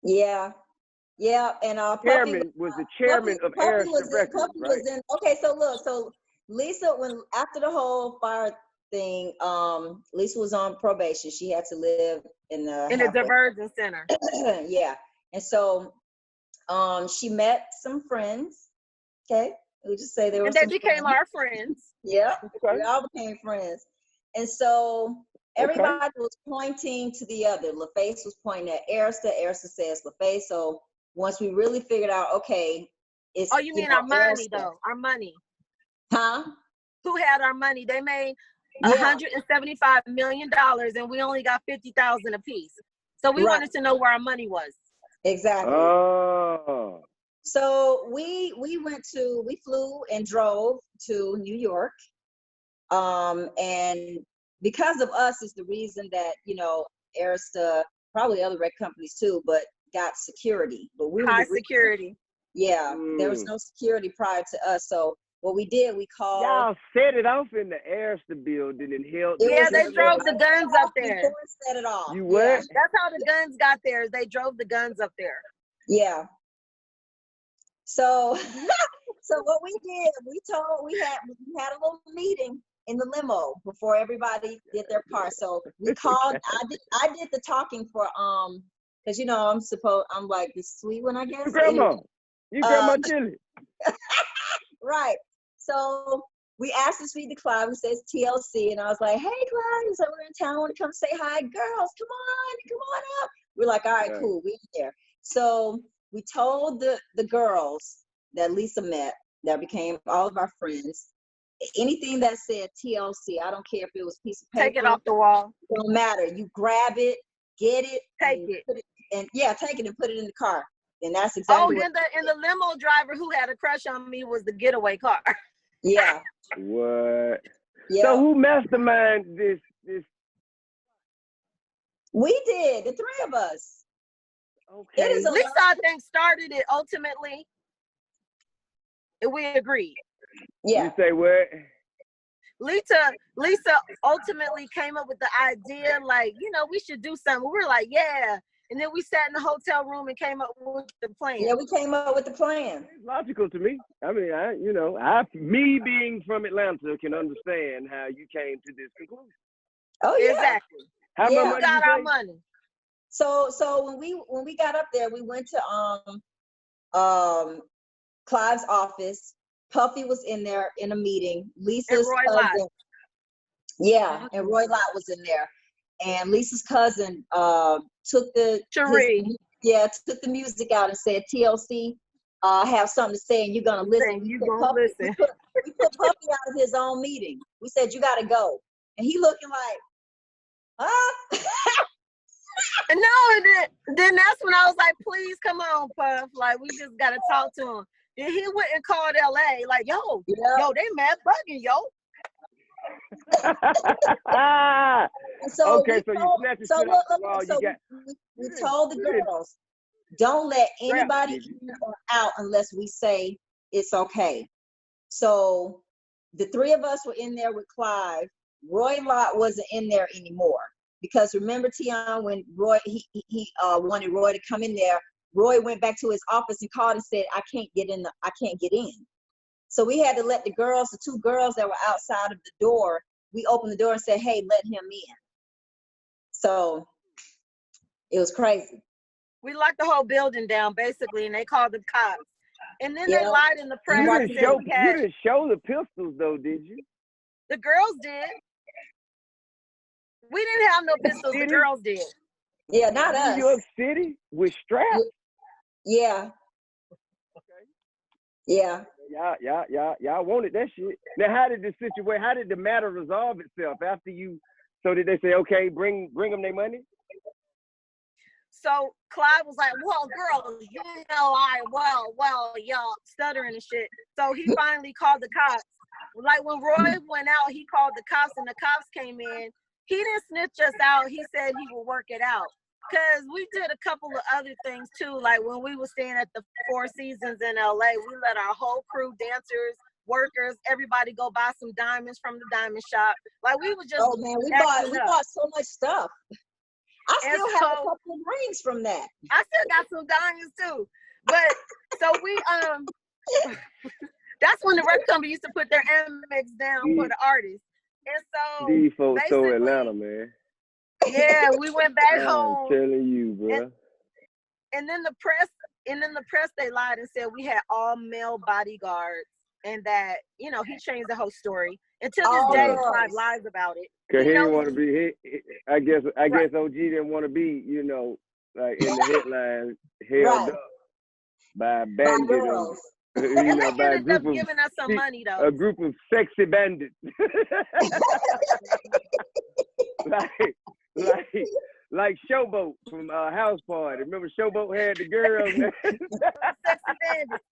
Yeah. Yeah. And Chairman was the chairman of Arista Records, right? Okay, so look, so Lisa, after the whole fire thing, Lisa was on probation. She had to live in a diversion center. Yeah. And so she met some friends. Okay. We just say there were some became friends. our friends. Yeah. Okay. We all became friends. And so everybody was pointing to the other. LaFace was pointing at Arista. Arista says LaFace. So once we really figured out, okay, it's you mean our money though? Our money. Huh? Who had our money? They made $175 million and we only got 50,000 apiece. So we wanted to know where our money was. Exactly. Oh. So we flew and drove to New York. And because of us is the reason that, Arista, probably other record companies too, but got security. But we high security. Yeah, there was no security prior to us. So what we did, we called. Y'all set it off in the Arista building and held. Yeah, they drove the guns up there. Set it off. You what? Yeah. That's how the guns got there. They drove the guns up there. Yeah. So, so what we did, we had a little meeting in the limo before everybody did their part. So we called. I did the talking for because I'm like the sweet one, I guess. Grandma, you grandma chili. Right. So we asked to speak to Clive. He says TLC, and I was like, "Hey, Clive, so we're in town. I want to come say hi, girls. Come on up." We're like, "All right, cool, we're there." So we told the girls that Lisa met, that became all of our friends, anything that said TLC, I don't care if it was a piece of paper. Take it off the wall. It don't matter. You grab it, get it, take it and put it in the car. And that's exactly. And the limo driver who had a crush on me was the getaway car. Yeah. What? Yeah. So who masterminded this? We did, the three of us. Okay. Lisa, I think, started it ultimately. And we agreed. Yeah. You say what? Lisa ultimately came up with the idea, like, we should do something. We were like, yeah. And then we sat in the hotel room and came up with the plan. Yeah, we came up with the plan. It's logical to me. I mean, me being from Atlanta can understand how you came to this conclusion. Oh yeah. Exactly. How much money got our money? So when we got up there, we went to Clive's office. Puffy was in there in a meeting. Lisa's cousin. Yeah, and Roy Lott was in there. And Lisa's cousin took the music out and said, TLC, have something to say and you're gonna listen. We put Puffy out of his own meeting. We said, you gotta go. And he looking like, huh? No, then that's when I was like, please come on, Puff. Like, we just gotta talk to him. And he went and called LA, like, yo, they mad bugging, yo. So okay, we told the girls, don't let anybody in or out unless we say it's okay. So the three of us were in there with Clive. Roy Lott wasn't in there anymore because remember, Tionne, when Roy he wanted Roy to come in there, Roy went back to his office and called and said, I can't get in. So we had to let the two girls that were outside of the door, we opened the door and said, hey, let him in. So it was crazy. We locked the whole building down, basically, and they called the cops. And then they lied in the press. You didn't show the pistols, though, did you? The girls did. We didn't have no pistols. The girls did. Yeah, not us. New York City with straps? Yeah. Okay. Yeah. Y'all wanted that shit. Now, how did the matter resolve itself after you? So did they say, okay, bring them their money? So Clive was like, well, girl, y'all stuttering and shit. So he finally called the cops. Like when Roy went out, he called the cops and the cops came in. He didn't snitch us out. He said he would work it out. Because we did a couple of other things too. Like when we were staying at the Four Seasons in LA, we let our whole crew, dancers, workers, everybody go buy some diamonds from the diamond shop. Like we was just we bought so much stuff. I still have a couple of rings from that. I still got some diamonds too. But so we that's when the record company used to put their Amex down for the artists. And so these folks so Atlanta, man. Yeah, we went back home. I'm telling you, bro. And then the press they lied and said we had all male bodyguards and that, you know, he changed the whole story. And to this day, Clive lies about it. Cause he didn't want to be. I guess OG didn't want to be, you know, like in the headlines held up by bandits. And they ended up giving us some money though. A group of sexy bandits. like Showboat from House Party. Remember Showboat had the girls? Sexy bandits.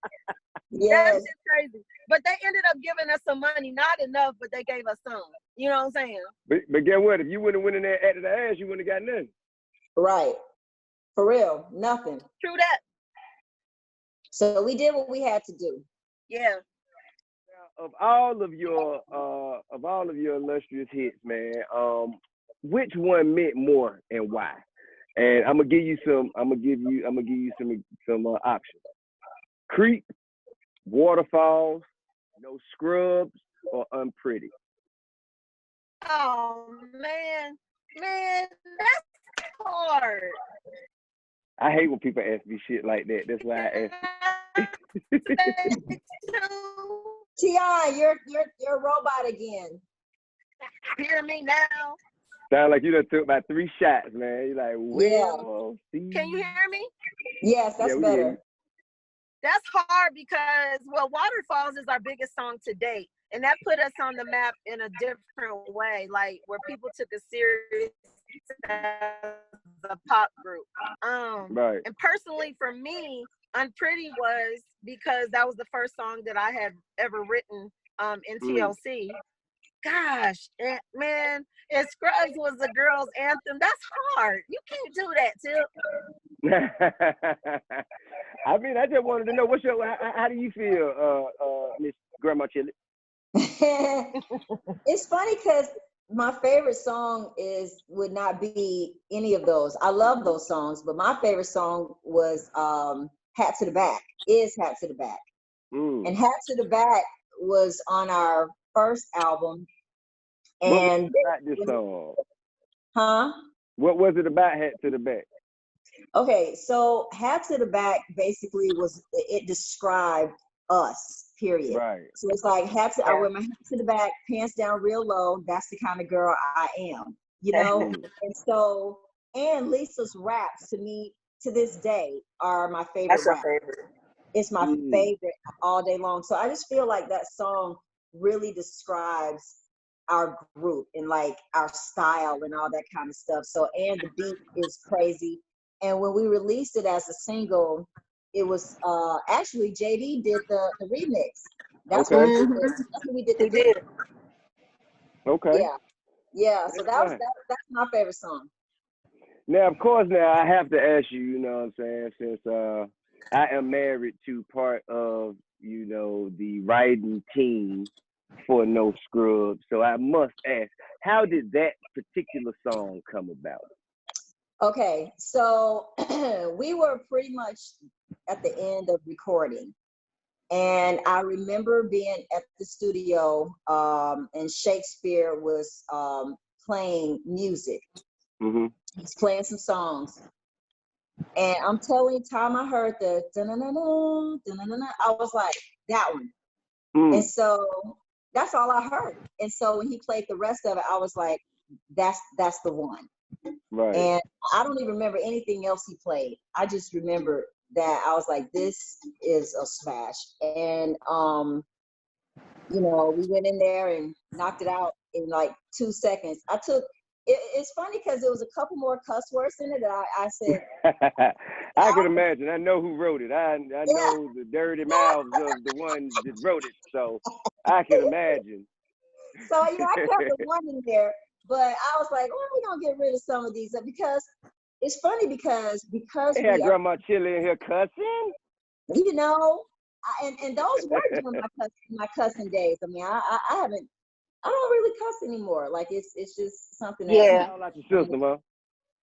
Yes. That's just crazy. But they ended up giving us some money. Not enough, but they gave us some. You know what I'm saying? But guess what? If you wouldn't have went in there at the ass, you wouldn't have got nothing. Right. For real. Nothing. True that. So we did what we had to do. Yeah. Of all of your illustrious hits, man, which one meant more and why? And I'm gonna give you some options. Creep, Waterfalls, No Scrubs, or Unpretty. Oh man, that's hard. I hate when people ask me shit like that. That's why I ask. Tionne, you're a robot again. Hear me now? Sound like you done took about 3 shots, man. You're like, well, see. Can you hear me? Yes, that's better. That's hard because, well, Waterfalls is our biggest song to date. And that put us on the map in a different way, like where people took us serious as a pop group. Right. And personally for me, Unpretty was because that was the first song that I had ever written in TLC. Gosh, man, and Scrubs was the girls' anthem. That's hard. You can't do that, Tip. I mean, I just wanted to know how do you feel, Miss Grandma Chili? It's funny because my favorite song would not be any of those. I love those songs, but my favorite song was Hat to the Back. And Hat to the Back was on our first album. And what was this song? Huh? What was it about, Hat to the Back? Okay, so Hat to the Back basically it described us, period. Right. So it's like I wear my hat to the back, pants down real low. That's the kind of girl I am, you know? And Lisa's raps to me to this day are my favorite. That's your favorite. It's my favorite all day long. So I just feel like that song really describes our group and like our style and all that kind of stuff. So, and the beat is crazy. And when we released it as a single, it was actually JD did the remix. That's what we did. Okay. Yeah. So that's my favorite song. Now, of course, I have to ask you. You know what I'm saying? Since I am married to part of the writing team for No Scrubs, so I must ask, how did that particular song come about? Okay, so we were pretty much at the end of recording. And I remember being at the studio and Shakespeare was playing music. Mm-hmm. He's playing some songs. And I'm telling you, time I heard the da-na-na-na, da-na-na-na, I was like, that one. And so that's all I heard. And so when he played the rest of it, I was like, that's the one. Right. And I don't even remember anything else he played. I just remember that I was like, this is a smash. And you know, we went in there and knocked it out in like 2 seconds. It's funny because there was a couple more cuss words in it that I said. I can imagine. I know who wrote it. I know the dirty mouths of the ones that wrote it. So I can imagine. So, you know, I kept the one in there, but I was like, oh, we're going to get rid of some of these because it's funny because They had Grandma Chili in here cussing. You know, and those were during my cussing days. I mean, I don't really cuss anymore. Like it's just something that Yeah. Like your system, huh?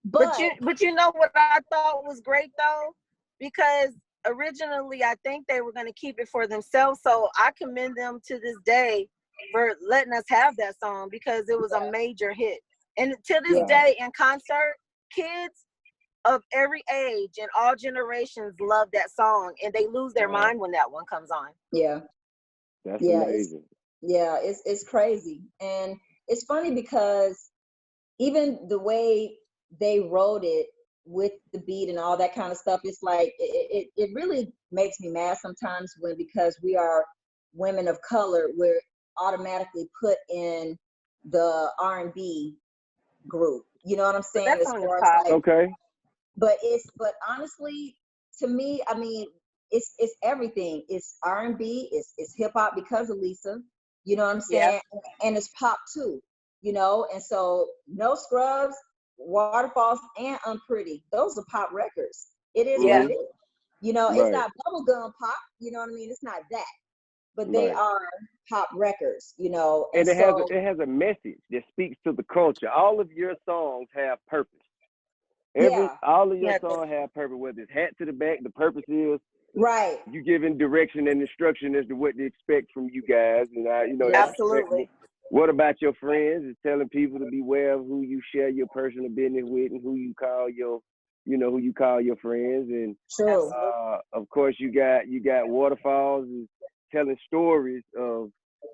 But you know what I thought was great though, because originally I think they were going to keep it for themselves. So I commend them to this day for letting us have that song because it was a major hit. And to this day in concert, kids of every age and all generations love that song, and they lose their mind when that one comes on. Yeah, that's amazing. It's crazy, and it's funny because even the way they wrote it with the beat and all that kind of stuff, it's like it really makes me mad sometimes because we are women of color, we're automatically put in the R&B group. You know what I'm saying? That's on the top. Okay. But honestly, to me, I mean, it's everything. It's R&B, it's hip hop because of Lisa. You know what I'm saying? Yeah. And it's pop too. You know, and so No Scrubs, Waterfalls, and Unpretty, those are pop records. It is what it is. You know, it's not bubblegum pop. You know what I mean? It's not that, but they are pop records. You know, and it has a message that speaks to the culture. All of your songs have purpose. All of your songs have purpose, whether it's hat to the back, the purpose is you giving direction and instruction as to what to expect from you guys. And you know, absolutely. What about your friends? It's telling people to beware of who you share your personal business with and who you call your friends. And of course you got Waterfalls is telling stories of,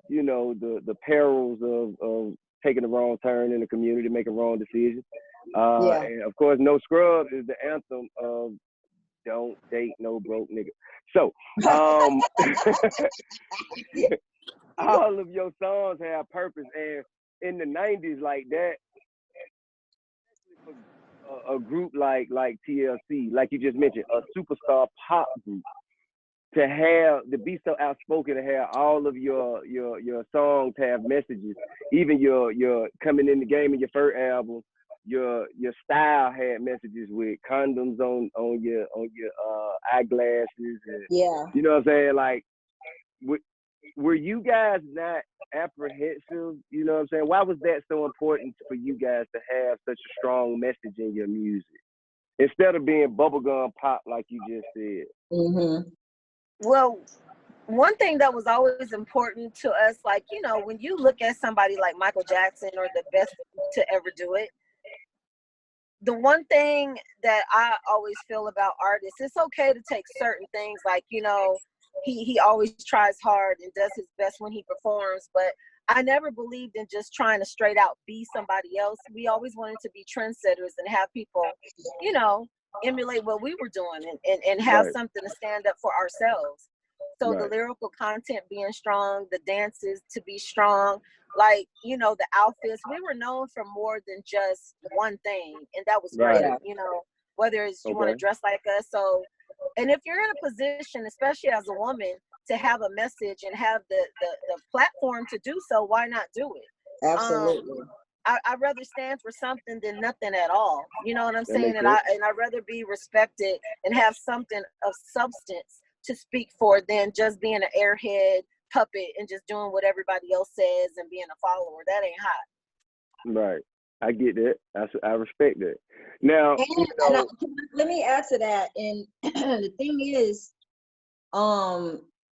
you know, the perils of taking the wrong turn in the community, making wrong decisions. And of course, No Scrubs is the anthem of don't date no broke nigga. So, all of your songs have purpose. And in the 90s, like that, a group like TLC, like you just mentioned, a superstar pop group, to be so outspoken, to have all of your songs have messages, even your coming in the game in your first album, your style had messages with condoms on your eyeglasses, and you know what I'm saying? Like, were you guys not apprehensive? You know what I'm saying? Why was that so important for you guys to have such a strong message in your music instead of being bubblegum pop like you just said? Mm-hmm. Well, one thing that was always important to us, like, you know, when you look at somebody like Michael Jackson or the best to ever do it, the one thing that I always feel about artists, it's okay to take certain things, like, you know, he always tries hard and does his best when he performs, but I never believed in just trying to straight out be somebody else. We always wanted to be trendsetters and have people, you know, emulate what we were doing and have something to stand up for ourselves. So the lyrical content being strong, the dances to be strong, like, you know, the outfits, we were known for more than just one thing. And that was great, you know, whether it's you want to dress like us. So, and if you're in a position, especially as a woman, to have a message and have the platform to do so, why not do it? Absolutely. I'd rather stand for something than nothing at all. You know what I'm saying? And I'd rather be respected and have something of substance to speak for than just being an airhead puppet and just doing what everybody else says and being a follower. That ain't hot. Right. I get that. I respect that. Now, let me add to that. And the thing is,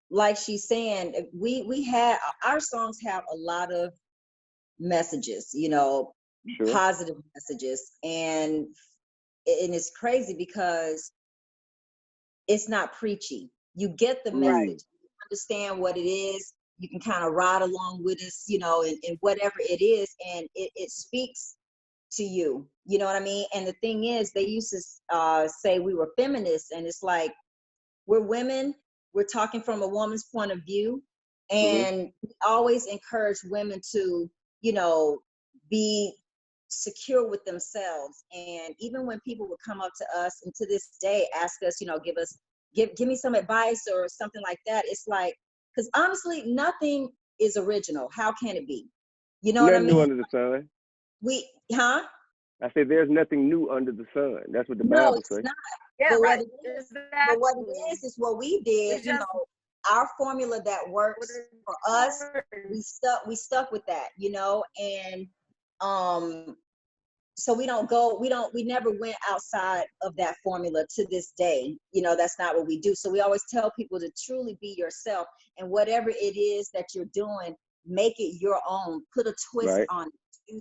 like she's saying, we have, our songs have a lot of messages, you know, positive messages, and it's crazy because it's not preachy. You get the message, you understand what it is, you can kind of ride along with us, you know, and whatever it is, and it speaks to you, you know what I mean? And the thing is, they used to say we were feminists, and it's like, we're women, we're talking from a woman's point of view, and we always encourage women to, you know, be secure with themselves. And even when people would come up to us and to this day ask us, you know, give me some advice or something like that, it's like, because honestly, nothing is original. How can it be? You know what I mean? Nothing new under the sun. I said there's nothing new under the sun. That's what the Bible says. Not. Yeah, but right. what it is what we did. You know, our formula that works for us, we stuck with that. You know, and so we never went outside of that formula to this day. You know, that's not what we do. So we always tell people to truly be yourself, and whatever it is that you're doing, make it your own. Put a twist on it.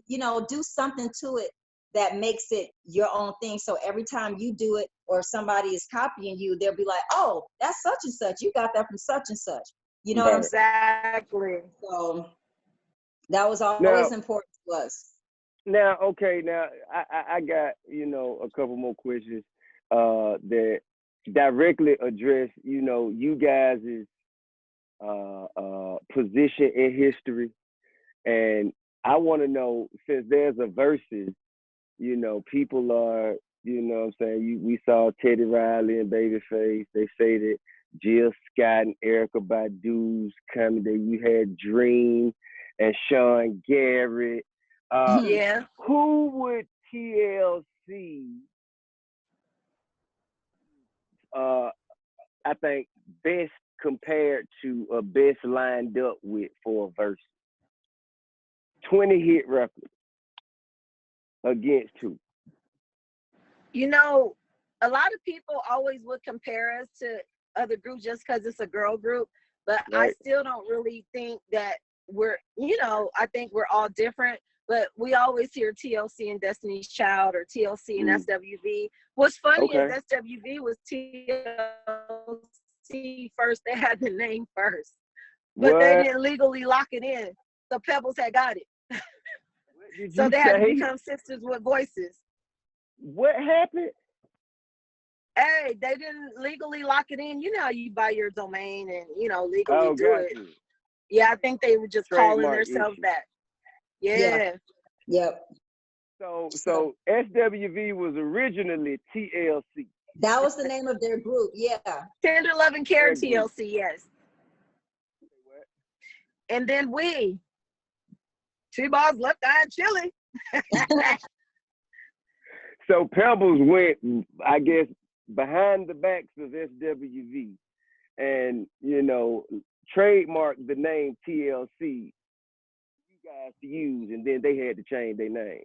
You know, do something to it that makes it your own thing. So every time you do it or somebody is copying you, they'll be like, oh, that's such and such. You got that from such and such. You know what I'm saying? Exactly. So that was always important to us. Now, okay, I got, you know, a couple more questions that directly address, you know, you guys' position in history. And I want to know, since there's a versus, you know, people are, you know what I'm saying, we saw Teddy Riley and Babyface. They say that Jill Scott and Erykah Badu's coming, that you had Dream and Sean Garrett. Who would TLC, I think, best compared to or best lined up with for a verse? 20 hit record against who? You know, a lot of people always would compare us to other groups just because it's a girl group, but I still don't really think that we're, you know, I think we're all different. But we always hear TLC and Destiny's Child or TLC and SWV. What's funny is SWV was TLC first. They had the name first. But they didn't legally lock it in. So Pebbles had got it. So they had to become sisters with voices. What happened? Hey, they didn't legally lock it in. You know how you buy your domain and, you know, legally do it. Yeah, I think they were just calling themselves that. Yeah. Yep. So SWV was originally TLC. That was the name of their group. Yeah. Tender Love and Care TLC. Yes. And then we, T-Boz, Left Eye, Chili. So Pebbles went, I guess, behind the backs of SWV, and, you know, trademarked the name TLC. Guys to use, and then they had to change their name.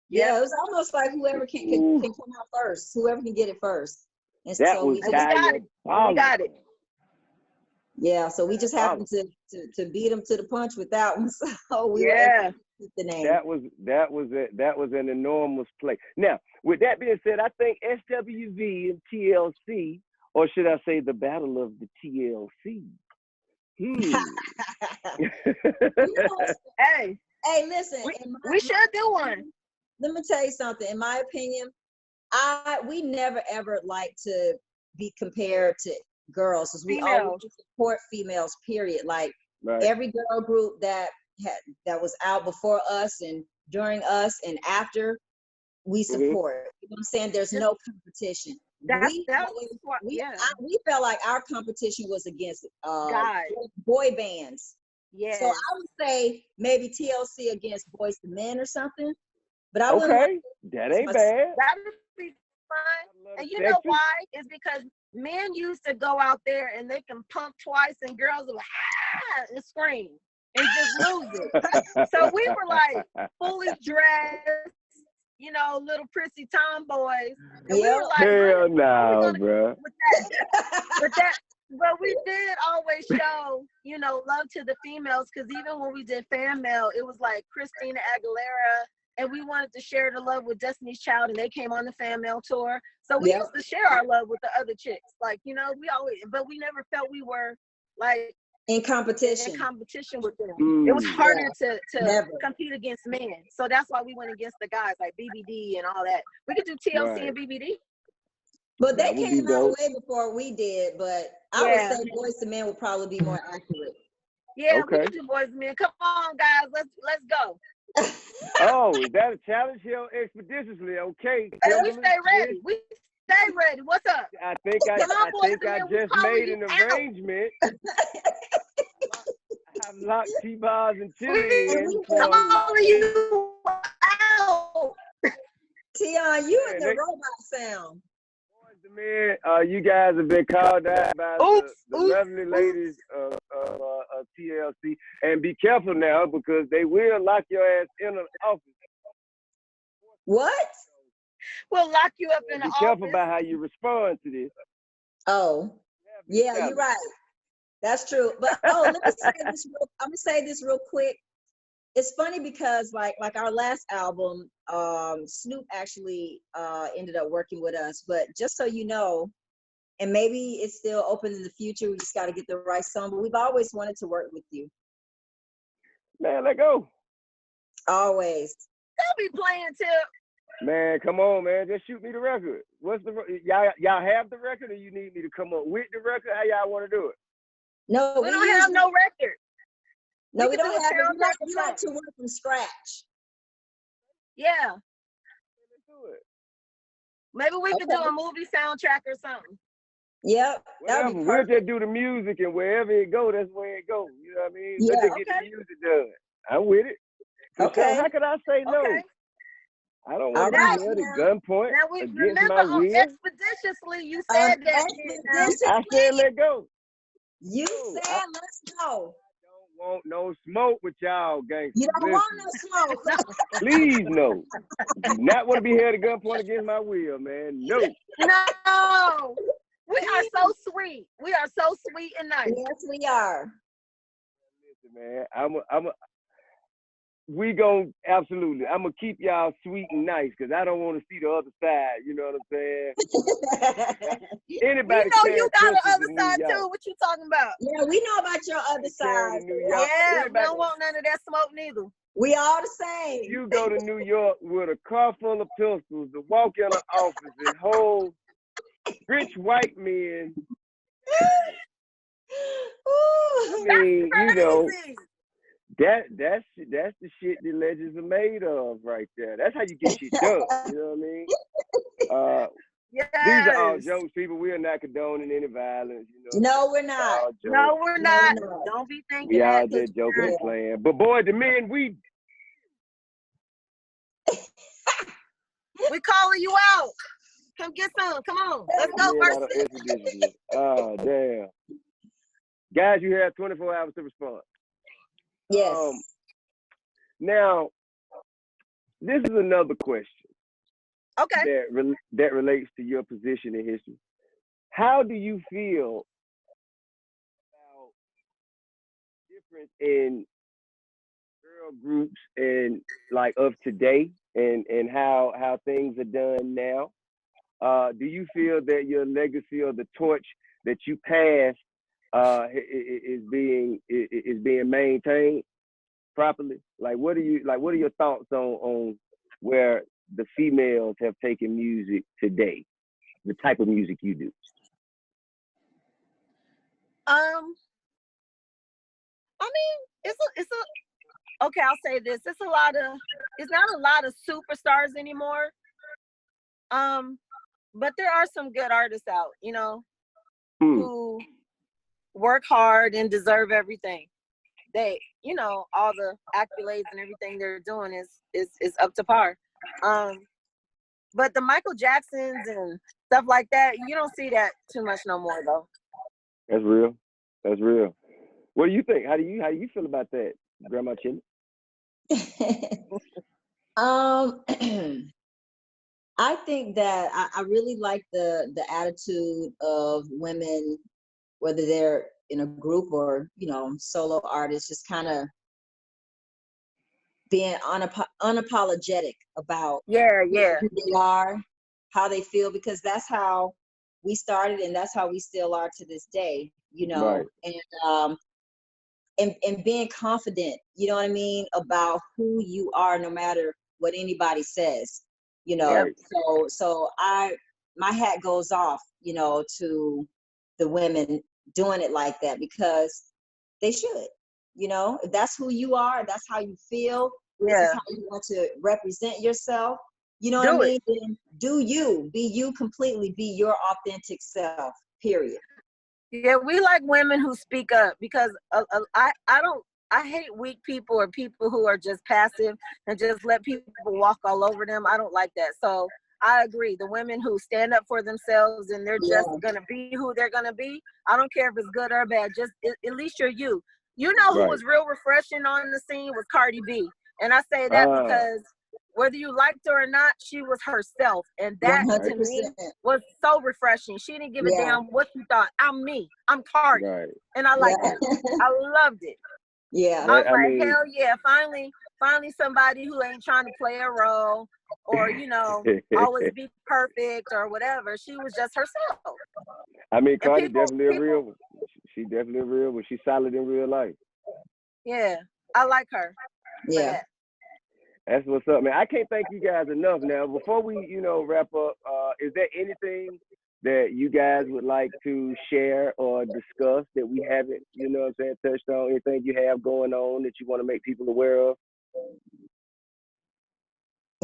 Yeah, it was almost like whoever can come out first, whoever can get it first. And that so was we got it. Yeah, so we just happened to beat them to the punch with that one. So we were able to keep the name. That was an enormous play. Now, with that being said, I think SWV and TLC, or should I say the Battle of the TLC. Hey, listen, we should do one. Let me tell you something. In my opinion, we never ever like to be compared to girls, because we always support females, period. Like every girl group that was out before us and during us and after, we support. You know what I'm saying? There's no competition. We felt like our competition was against boy bands. Yeah. So I would say maybe TLC against Boys to Men or something. But I wouldn't. That ain't bad. That would be fun. And you know why? It's because men used to go out there and they can pump twice, and girls are like and scream and just lose it. So we were like fully dressed, you know, little prissy tomboys. And we were like, hell no, bro. But we did always show, you know, love to the females, because even when we did fan mail, it was like Christina Aguilera, and we wanted to share the love with Destiny's Child, and they came on the fan mail tour. So we used to share our love with the other chicks. Like, you know, but we never felt we were like in competition with them. It was harder to compete against men. So that's why we went against the guys like BBD and all that. We could do TLC and BBD. But they That would be came out dope. way before we did, but I would say Boys to Men would probably be more accurate. Yeah, we Okay. can do Boys to Men. Come on, guys, let's go. Oh, is that a challenge here expeditiously? Okay. Hey, we stay ready. We stay ready. What's up? I think I just made an arrangement. I've locked T-Boz and Chili in. Calling you out. Tionne, you and the robot sound. Boys to Men, you guys have been called out by the lovely ladies of TLC. And be careful now, because they will lock your ass in an office. What? We'll lock you up in the office. Be careful about how you respond to this. Oh, yeah, you're right. That's true. But let me say this I'm gonna say this real quick. It's funny because like our last album, Snoop actually ended up working with us. But just so you know, and maybe it's still open in the future, we just got to get the right song. But we've always wanted to work with you. Man, let go. Always. Don't be playing, Tip. Man, come on, man. Just shoot me the record. What's the y'all have the record, or you need me to come up with the record? How y'all want to do it? No, we don't have no record. No, we don't have it. We like to work from scratch. Yeah. Let's do it. Maybe we could do a movie soundtrack or something. Yep. We'll just do the music, and wherever it go, that's where it goes. You know what I mean? Yeah. Let's just get the music done. I'm with it. Okay. How could I say no? Okay. I don't want to be held at gunpoint now we against remember my will. expeditiously you said that. I said let go. You said let's go. I don't want no smoke with y'all, gangsters. You don't want no smoke. Please no. Do not want to be held at gunpoint against my will, man. No. No. We are so sweet. We are so sweet and nice. Yes, we are. Listen, man, we gon' absolutely. I'm gonna keep y'all sweet and nice, because I don't want to see the other side. You know what I'm saying? Anybody? You know you got the other side too. What you talking about? Yeah, we know about your other side. Yeah, we don't want none of that smoke neither. We all the same. You go to New York with a car full of pistols to walk in an office and hold rich white men. I mean, you know. That's the shit that legends are made of right there. That's how you get shit done. You know what I mean? Yes. These are all jokes, people. We are not condoning any violence. You know? No, we're not. No, we're not. Don't be thinking we that. all just joking and playing. But boy, the men, we calling you out. Come get some. Come on. Let's go first. Oh, damn. Guys, you have 24 hours to respond. Yes. Now, this is another question. Okay. That relates to your position in history. How do you feel about difference in girl groups and like of today and how things are done now? Do you feel that your legacy or the torch that you passed is being maintained properly? Like what are your thoughts on where the females have taken music today, the type of music you do? I mean, it's a okay, I'll say this. It's not a lot of superstars anymore. But there are some good artists out, you know, who work hard and deserve everything. They, you know, all the accolades and everything they're doing is up to par. But the Michael Jacksons and stuff like that, you don't see that too much no more though. That's real. That's real. What do you think? How do you feel about that, Grandma Chili? I think that I really like the attitude of women, whether they're in a group or, you know, solo artists, just kind of being unapologetic about who they are, how they feel, because that's how we started and that's how we still are to this day, you know. Right. And being confident, you know what I mean, about who you are, no matter what anybody says, you know. Right. So I my hat goes off, you know, to the women doing it like that, because they should, you know, if that's who you are, that's how you feel, this is how you want to represent yourself, you know what I mean? Then do you, be you completely, be your authentic self, period. Yeah, we like women who speak up, because I hate weak people or people who are just passive and just let people walk all over them. I don't like that. So I agree. The women who stand up for themselves and they're just going to be who they're going to be. I don't care if it's good or bad. Just at least you're you. You know who was real refreshing on the scene was Cardi B. And I say that because whether you liked her or not, she was herself. And that 100%. to me was so refreshing. She didn't give a damn what you thought. I'm me. I'm Cardi. And I like that. I loved it. Yeah. I was like, hell yeah, finally somebody who ain't trying to play a role or, you know, always be perfect or whatever. She was just herself. I mean, Cardi definitely a real one. She definitely a real one. She's solid in real life. Yeah, I like her. Yeah. That's what's up, man. I can't thank you guys enough. Now, before we, you know, wrap up, is there anything that you guys would like to share or discuss that we haven't, you know what I'm saying, touched on? Anything you have going on that you want to make people aware of?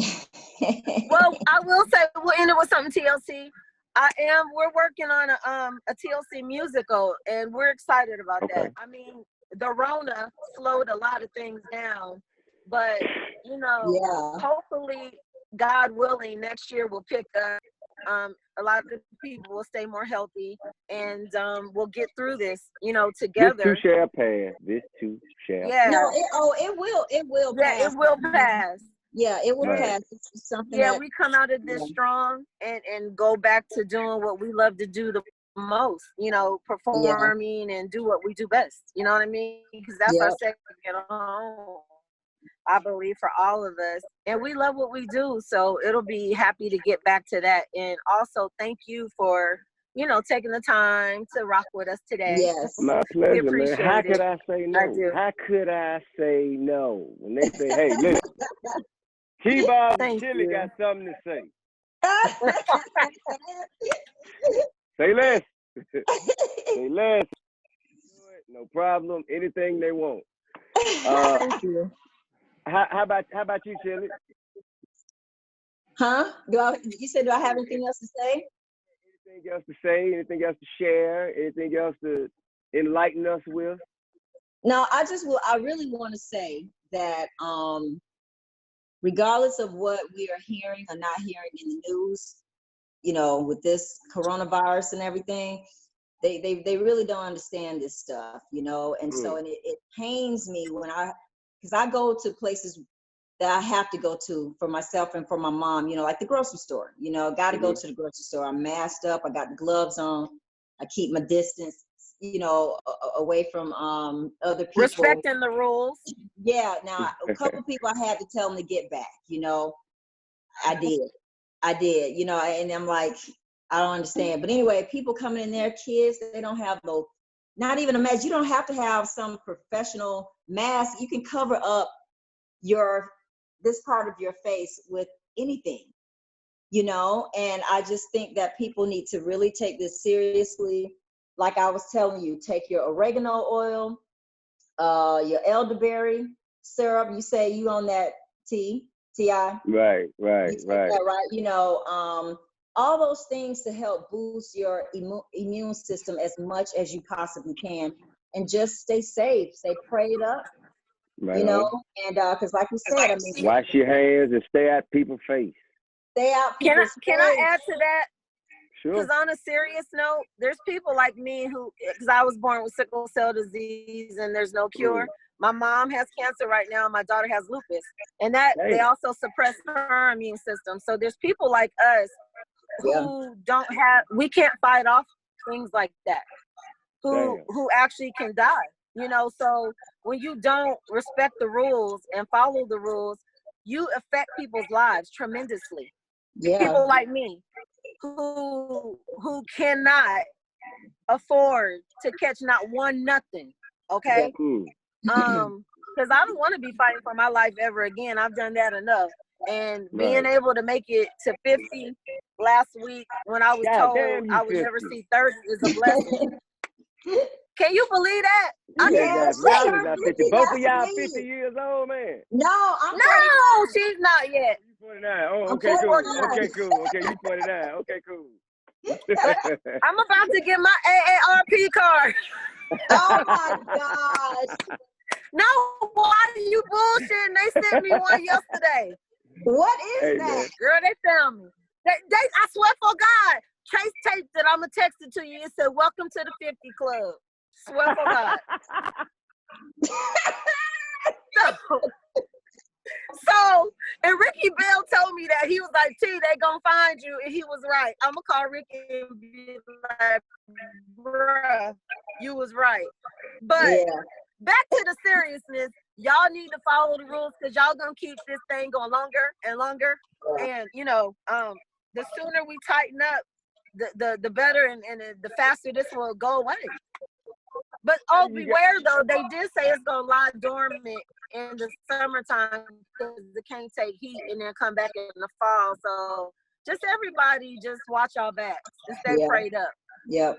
Well, I will say, we'll end it with something TLC. We're working on a TLC musical, and we're excited about that. I mean, the Rona slowed a lot of things down, but, you know, hopefully, God willing, next year we'll pick up. A lot of the people will stay more healthy, and we'll get through this, you know, together. This too shall pass. This too shall pass. No, it will pass. Yeah, it will pass. Yeah, it will pass. It's something we come out of this strong and go back to doing what we love to do the most, you know, performing and do what we do best. You know what I mean? Because that's our second home, I believe, for all of us. And we love what we do. So it'll be happy to get back to that. And also thank you for, you know, taking the time to rock with us today. Yes. My pleasure, man. How could I say no? How could I say no? When they say, hey, listen, T-Boz and Chili got something to say. Say less. Say less. No problem. Anything they want. Thank you. How about you, Chili? Huh? You said, do I have anything else to say? Anything else to say? Anything else to share? Anything else to enlighten us with? No, I really want to say that regardless of what we are hearing or not hearing in the news, you know, with this coronavirus and everything, they really don't understand this stuff, you know, and so it pains me because I go to places that I have to go to for myself and for my mom, you know, like the grocery store, you know, got to go to the grocery store. I'm masked up. I got the gloves on. I keep my distance, you know, away from other people. Respecting the rules. Yeah. Now, a couple people I had to tell them to get back, you know, I did, you know, and I'm like, I don't understand. But anyway, people coming in there, kids, they don't have not even a mask. You don't have to have some professional mask. You can cover up this part of your face with anything, you know? And I just think that people need to really take this seriously. Like I was telling you, take your oregano oil, your elderberry syrup. You say you on that T-I? Right. That, right? You know, all those things to help boost your immune system as much as you possibly can. And just stay safe, stay prayed up. Right, you know, and because like we said, I mean, wash your hands and stay out people's face. Stay out people's face. Can I add to that? Sure. Because on a serious note, there's people like me because I was born with sickle cell disease and there's no cure. My mom has cancer right now. My daughter has lupus, and they also suppress her immune system. So there's people like us who we can't fight off things like that. Who actually can die. You know, so when you don't respect the rules and follow the rules, you affect people's lives tremendously. Yeah. People like me who cannot afford to catch not one nothing. Okay. Because I don't want to be fighting for my life ever again. I've done that enough. And being able to make it to 50 last week when I was told I would never see 30 is a blessing. Can you believe that? Yeah, y'all is not 50. Both of y'all 50 years old, man. No, I'm no, she's not yet. You 49. Oh, okay, cool. Okay, cool. Okay, you 49. Okay, cool. I'm about to get my AARP card. Oh my gosh. No, why are you bullshitting? They sent me one yesterday. What is that? Man. Girl, they found me. They, I swear for God, Trace taped it. I'm going to text it to you. It said, welcome to the 50 Club. Swear for God. So, and Ricky Bell told me that. He was like, T, they gonna find you. And he was right. I'm gonna call Ricky and be like, bruh, you was right. But back to the seriousness, y'all need to follow the rules because y'all gonna keep this thing going longer and longer. And, you know, the sooner we tighten up, the better and the faster this will go away. But oh, beware though, they did say it's gonna lie dormant in the summertime because it can't take heat and then come back in the fall. So just everybody just watch y'all backs and stay prayed up. Yep.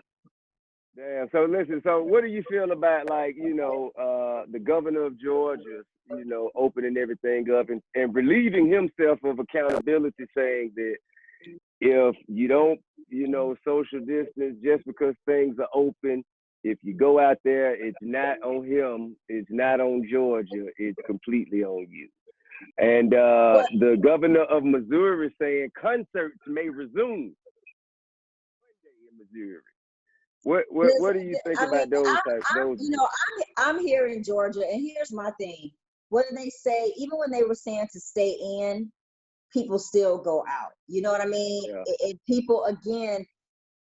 Damn. So listen, so what do you feel about, like, you know, the governor of Georgia, you know, opening everything up and relieving himself of accountability, saying that if you don't, you know, social distance just because things are open, if you go out there, it's not on him, it's not on Georgia, it's completely on you. And the governor of Missouri saying concerts may resume Monday in Missouri. What do you think about those types? You know, I'm here in Georgia, and here's my thing. What did they say? Even when they were saying to stay in, people still go out. You know what I mean? Yeah. And people, again,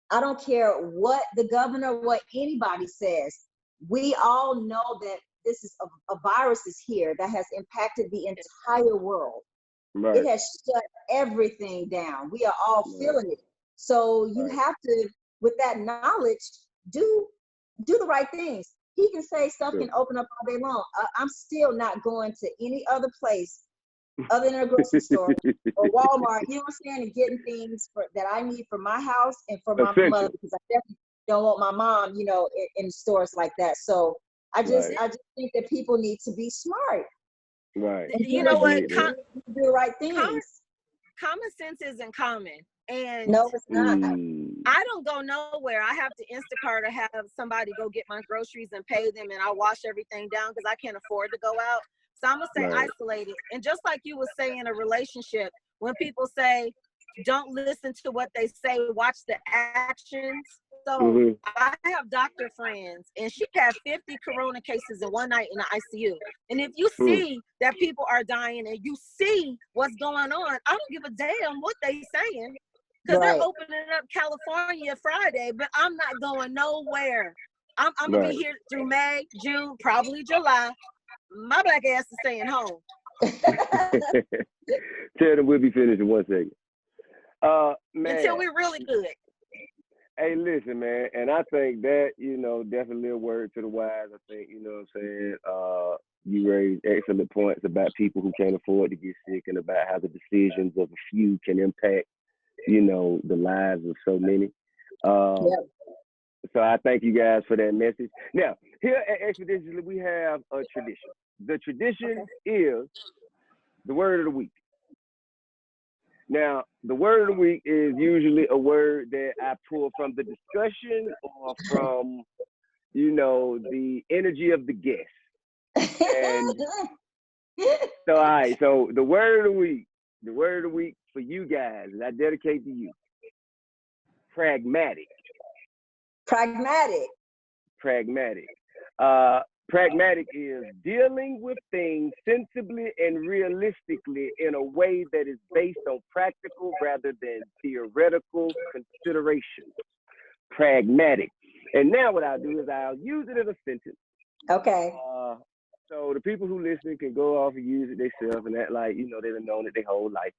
I don't care what the governor, what anybody says. We all know that this is a virus is here that has impacted the entire world. Right. It has shut everything down. We are all feeling it. So you have to, with that knowledge, do the right things. He can say stuff can open up all day long. I'm still not going to any other place other than a grocery store or Walmart, you know what I'm saying, and getting things that I need for my house and for my mother, because I definitely don't want my mom, you know, in stores like that. So I just think that people need to be smart. Right. You know what? Do the right things. Common sense isn't common. And no, it's not. I don't go nowhere. I have to Instacart or have somebody go get my groceries and pay them, and I wash everything down because I can't afford to go out. So I'm going to say isolated. And just like you would say in a relationship, when people say, don't listen to what they say, watch the actions. So I have doctor friends, and she had 50 corona cases in one night in the ICU. And if you see that people are dying and you see what's going on, I don't give a damn what they saying. Because they're opening up California Friday, but I'm not going nowhere. I'm going to be here through May, June, probably July. My black ass is staying home. Tell them we'll be finished in 1 second. Man. Until we're really good. Hey, listen, man, and I think that, you know, definitely a word to the wise. I think, you know what I'm saying, you raised excellent points about people who can't afford to get sick and about how the decisions of a few can impact, you know, the lives of so many. So I thank you guys for that message. Now, here at expediTIously, we have a tradition. The tradition is the word of the week. Now, the word of the week is usually a word that I pull from the discussion or from, you know, the energy of the guest. And so, all right, so the word of the week for you guys, and I dedicate to you. Pragmatic. Pragmatic. Pragmatic is dealing with things sensibly and realistically in a way that is based on practical rather than theoretical considerations. Pragmatic. And now what I'll do is I'll use it in a sentence. Okay. So the people who listen can go off and use it themselves and act like, you know, they've known it their whole life.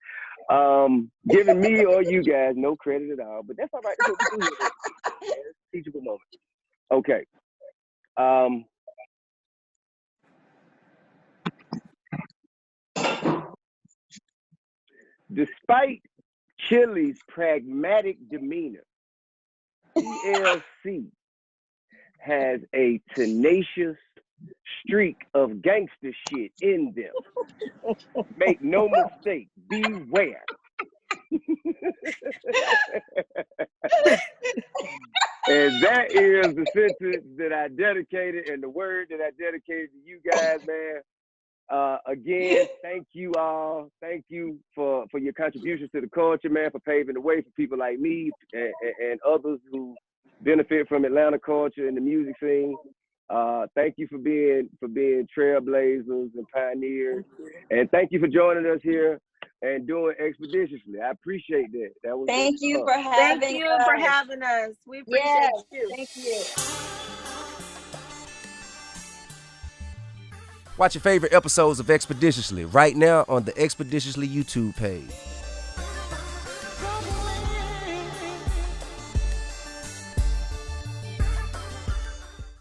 Giving me or you guys no credit at all, but that's all right. That's what we do here. It's a teachable moment. Okay. Despite Chili's pragmatic demeanor, TLC has a tenacious streak of gangster shit in them. Make no mistake, beware. And that is the sentence that I dedicated and the word that I dedicated to you guys, man. Again, thank you all. Thank you for your contributions to the culture, man, for paving the way for people like me and others who benefit from Atlanta culture and the music scene. Thank you for being trailblazers and pioneers. And thank you for joining us here and doing expeditiously. I appreciate that. Thank you for having us. We appreciate you. Thank you. Watch your favorite episodes of Expeditiously right now on the Expeditiously YouTube page.